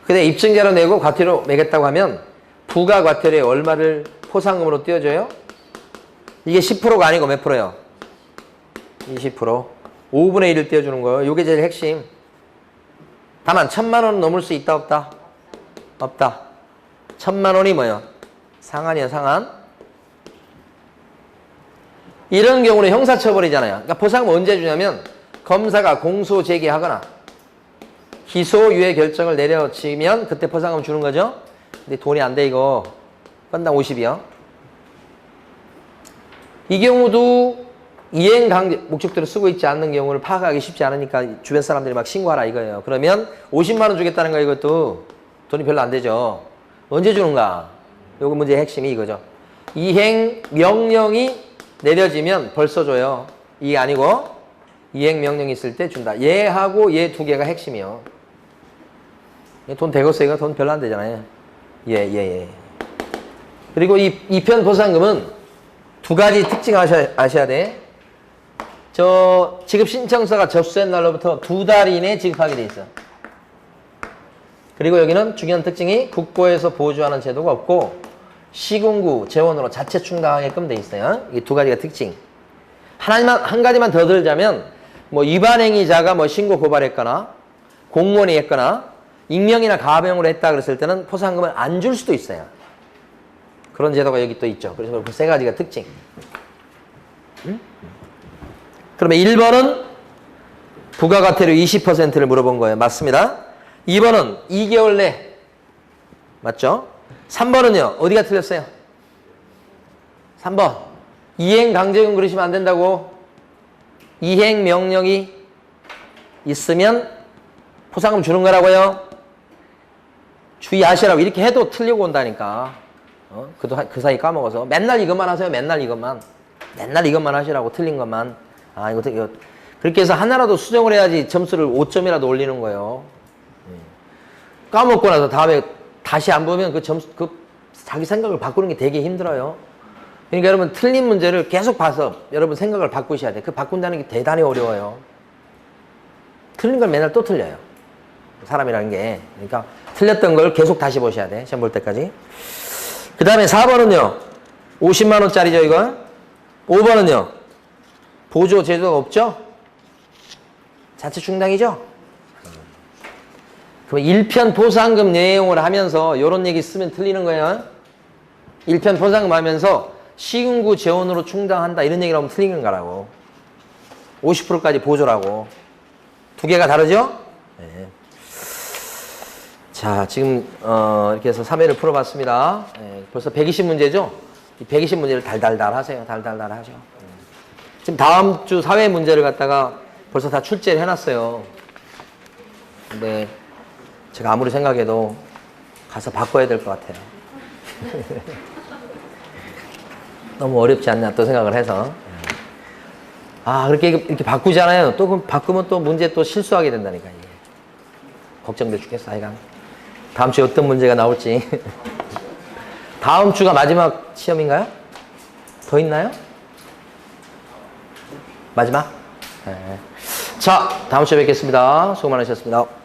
근데 입증 자료 내고 과태료 매겼다고 하면 부가 과태료에 얼마를 포상금으로 띄워줘요? 이게 10%가 아니고 몇 프로요? 20%. 5분의 1을 띄워주는 거예요. 이게 제일 핵심. 다만 1,000만 원은 넘을 수 있다 없다? 없다. 1,000만 원이 뭐예요? 상한이야, 상한. 이런 경우는 형사처벌이잖아요. 그러니까 포상금 언제 주냐면 검사가 공소 제기하거나 기소유예 결정을 내려치면 그때 포상금 주는 거죠. 근데 돈이 안 돼 이거. 건당 50이요. 이 경우도 이행 강제 목적대로 쓰고 있지 않는 경우를 파악하기 쉽지 않으니까 주변 사람들이 막 신고하라 이거예요. 그러면 50만 원 주겠다는 거예요. 이것도 돈이 별로 안 되죠. 언제 주는가? 요거 문제의 핵심이 이거죠. 이행 명령이 내려지면 벌써 줘요. 이게 아니고 이행 명령이 있을 때 준다. 얘하고 얘 두 개가 핵심이요. 돈 되겠어요? 이거 돈 별로 안 되잖아요. 예, 예, 예. 그리고 이 편 포상금은 두 가지 특징 아셔야 돼. 저 지급 신청서가 접수된 날로부터 2달 이내에 지급하게 돼 있어. 그리고 여기는 중요한 특징이 국고에서 보조하는 제도가 없고 시군구 재원으로 자체 충당하게끔 돼 있어요. 이 두 가지가 특징. 한 가지만 더 들자면 뭐 위반행위자가 뭐 신고 고발했거나 공무원이 했거나 익명이나 가병으로 했다 그랬을 때는 포상금을 안 줄 수도 있어요. 그런 제도가 여기 또 있죠. 그래서 그 세 가지가 특징. 그러면 1번은 부가가태료 20%를 물어본 거예요. 맞습니다. 2번은 2개월 내. 맞죠? 3번은요. 어디가 틀렸어요? 3번. 이행 강제금 그러시면 안 된다고. 이행 명령이 있으면 포상금 주는 거라고요. 주의하시라고. 이렇게 해도 틀리고 온다니까. 그 사이 까먹어서. 맨날 이것만 하세요. 맨날 이것만. 맨날 이것만 하시라고. 틀린 것만. 아, 이거 그렇게 해서 하나라도 수정을 해야지 점수를 5점이라도 올리는 거예요. 까먹고 나서 다음에 다시 안 보면 그 점수, 자기 생각을 바꾸는 게 되게 힘들어요. 그러니까 여러분 틀린 문제를 계속 봐서 여러분 생각을 바꾸셔야 돼. 그 바꾼다는 게 대단히 어려워요. 틀린 걸 맨날 또 틀려요. 사람이라는 게. 그러니까 틀렸던 걸 계속 다시 보셔야 돼. 시험 볼 때까지. 그 다음에 4번은요. 50만 원짜리죠, 이거. 5번은요. 보조 제도가 없죠? 자체 충당이죠? 그럼 1편 포상금 내용을 하면서 이런 얘기 쓰면 틀리는 거예요. 1편 포상금 하면서 시군구 재원으로 충당한다 이런 얘기를 하면 틀리는 거라고. 50%까지 보조라고. 두 개가 다르죠? 네. 자, 지금 이렇게 해서 3회를 풀어봤습니다. 네, 벌써 120문제죠? 이 120문제를 달달달 하세요. 달달달 하죠. 지금 다음 주 사회 문제를 갖다가 벌써 다 출제를 해놨어요. 근데 제가 아무리 생각해도 가서 바꿔야 될 것 같아요. 너무 어렵지 않나 또 생각을 해서. 아, 그렇게 이렇게 바꾸잖아요. 또 그럼 바꾸면 또 문제 또 실수하게 된다니까, 이게. 걱정돼 죽겠어, 하여간. 다음 주에 어떤 문제가 나올지. 다음 주가 마지막 시험인가요? 더 있나요? 마지막? 네. 자, 다음 주에 뵙겠습니다. 수고 많으셨습니다.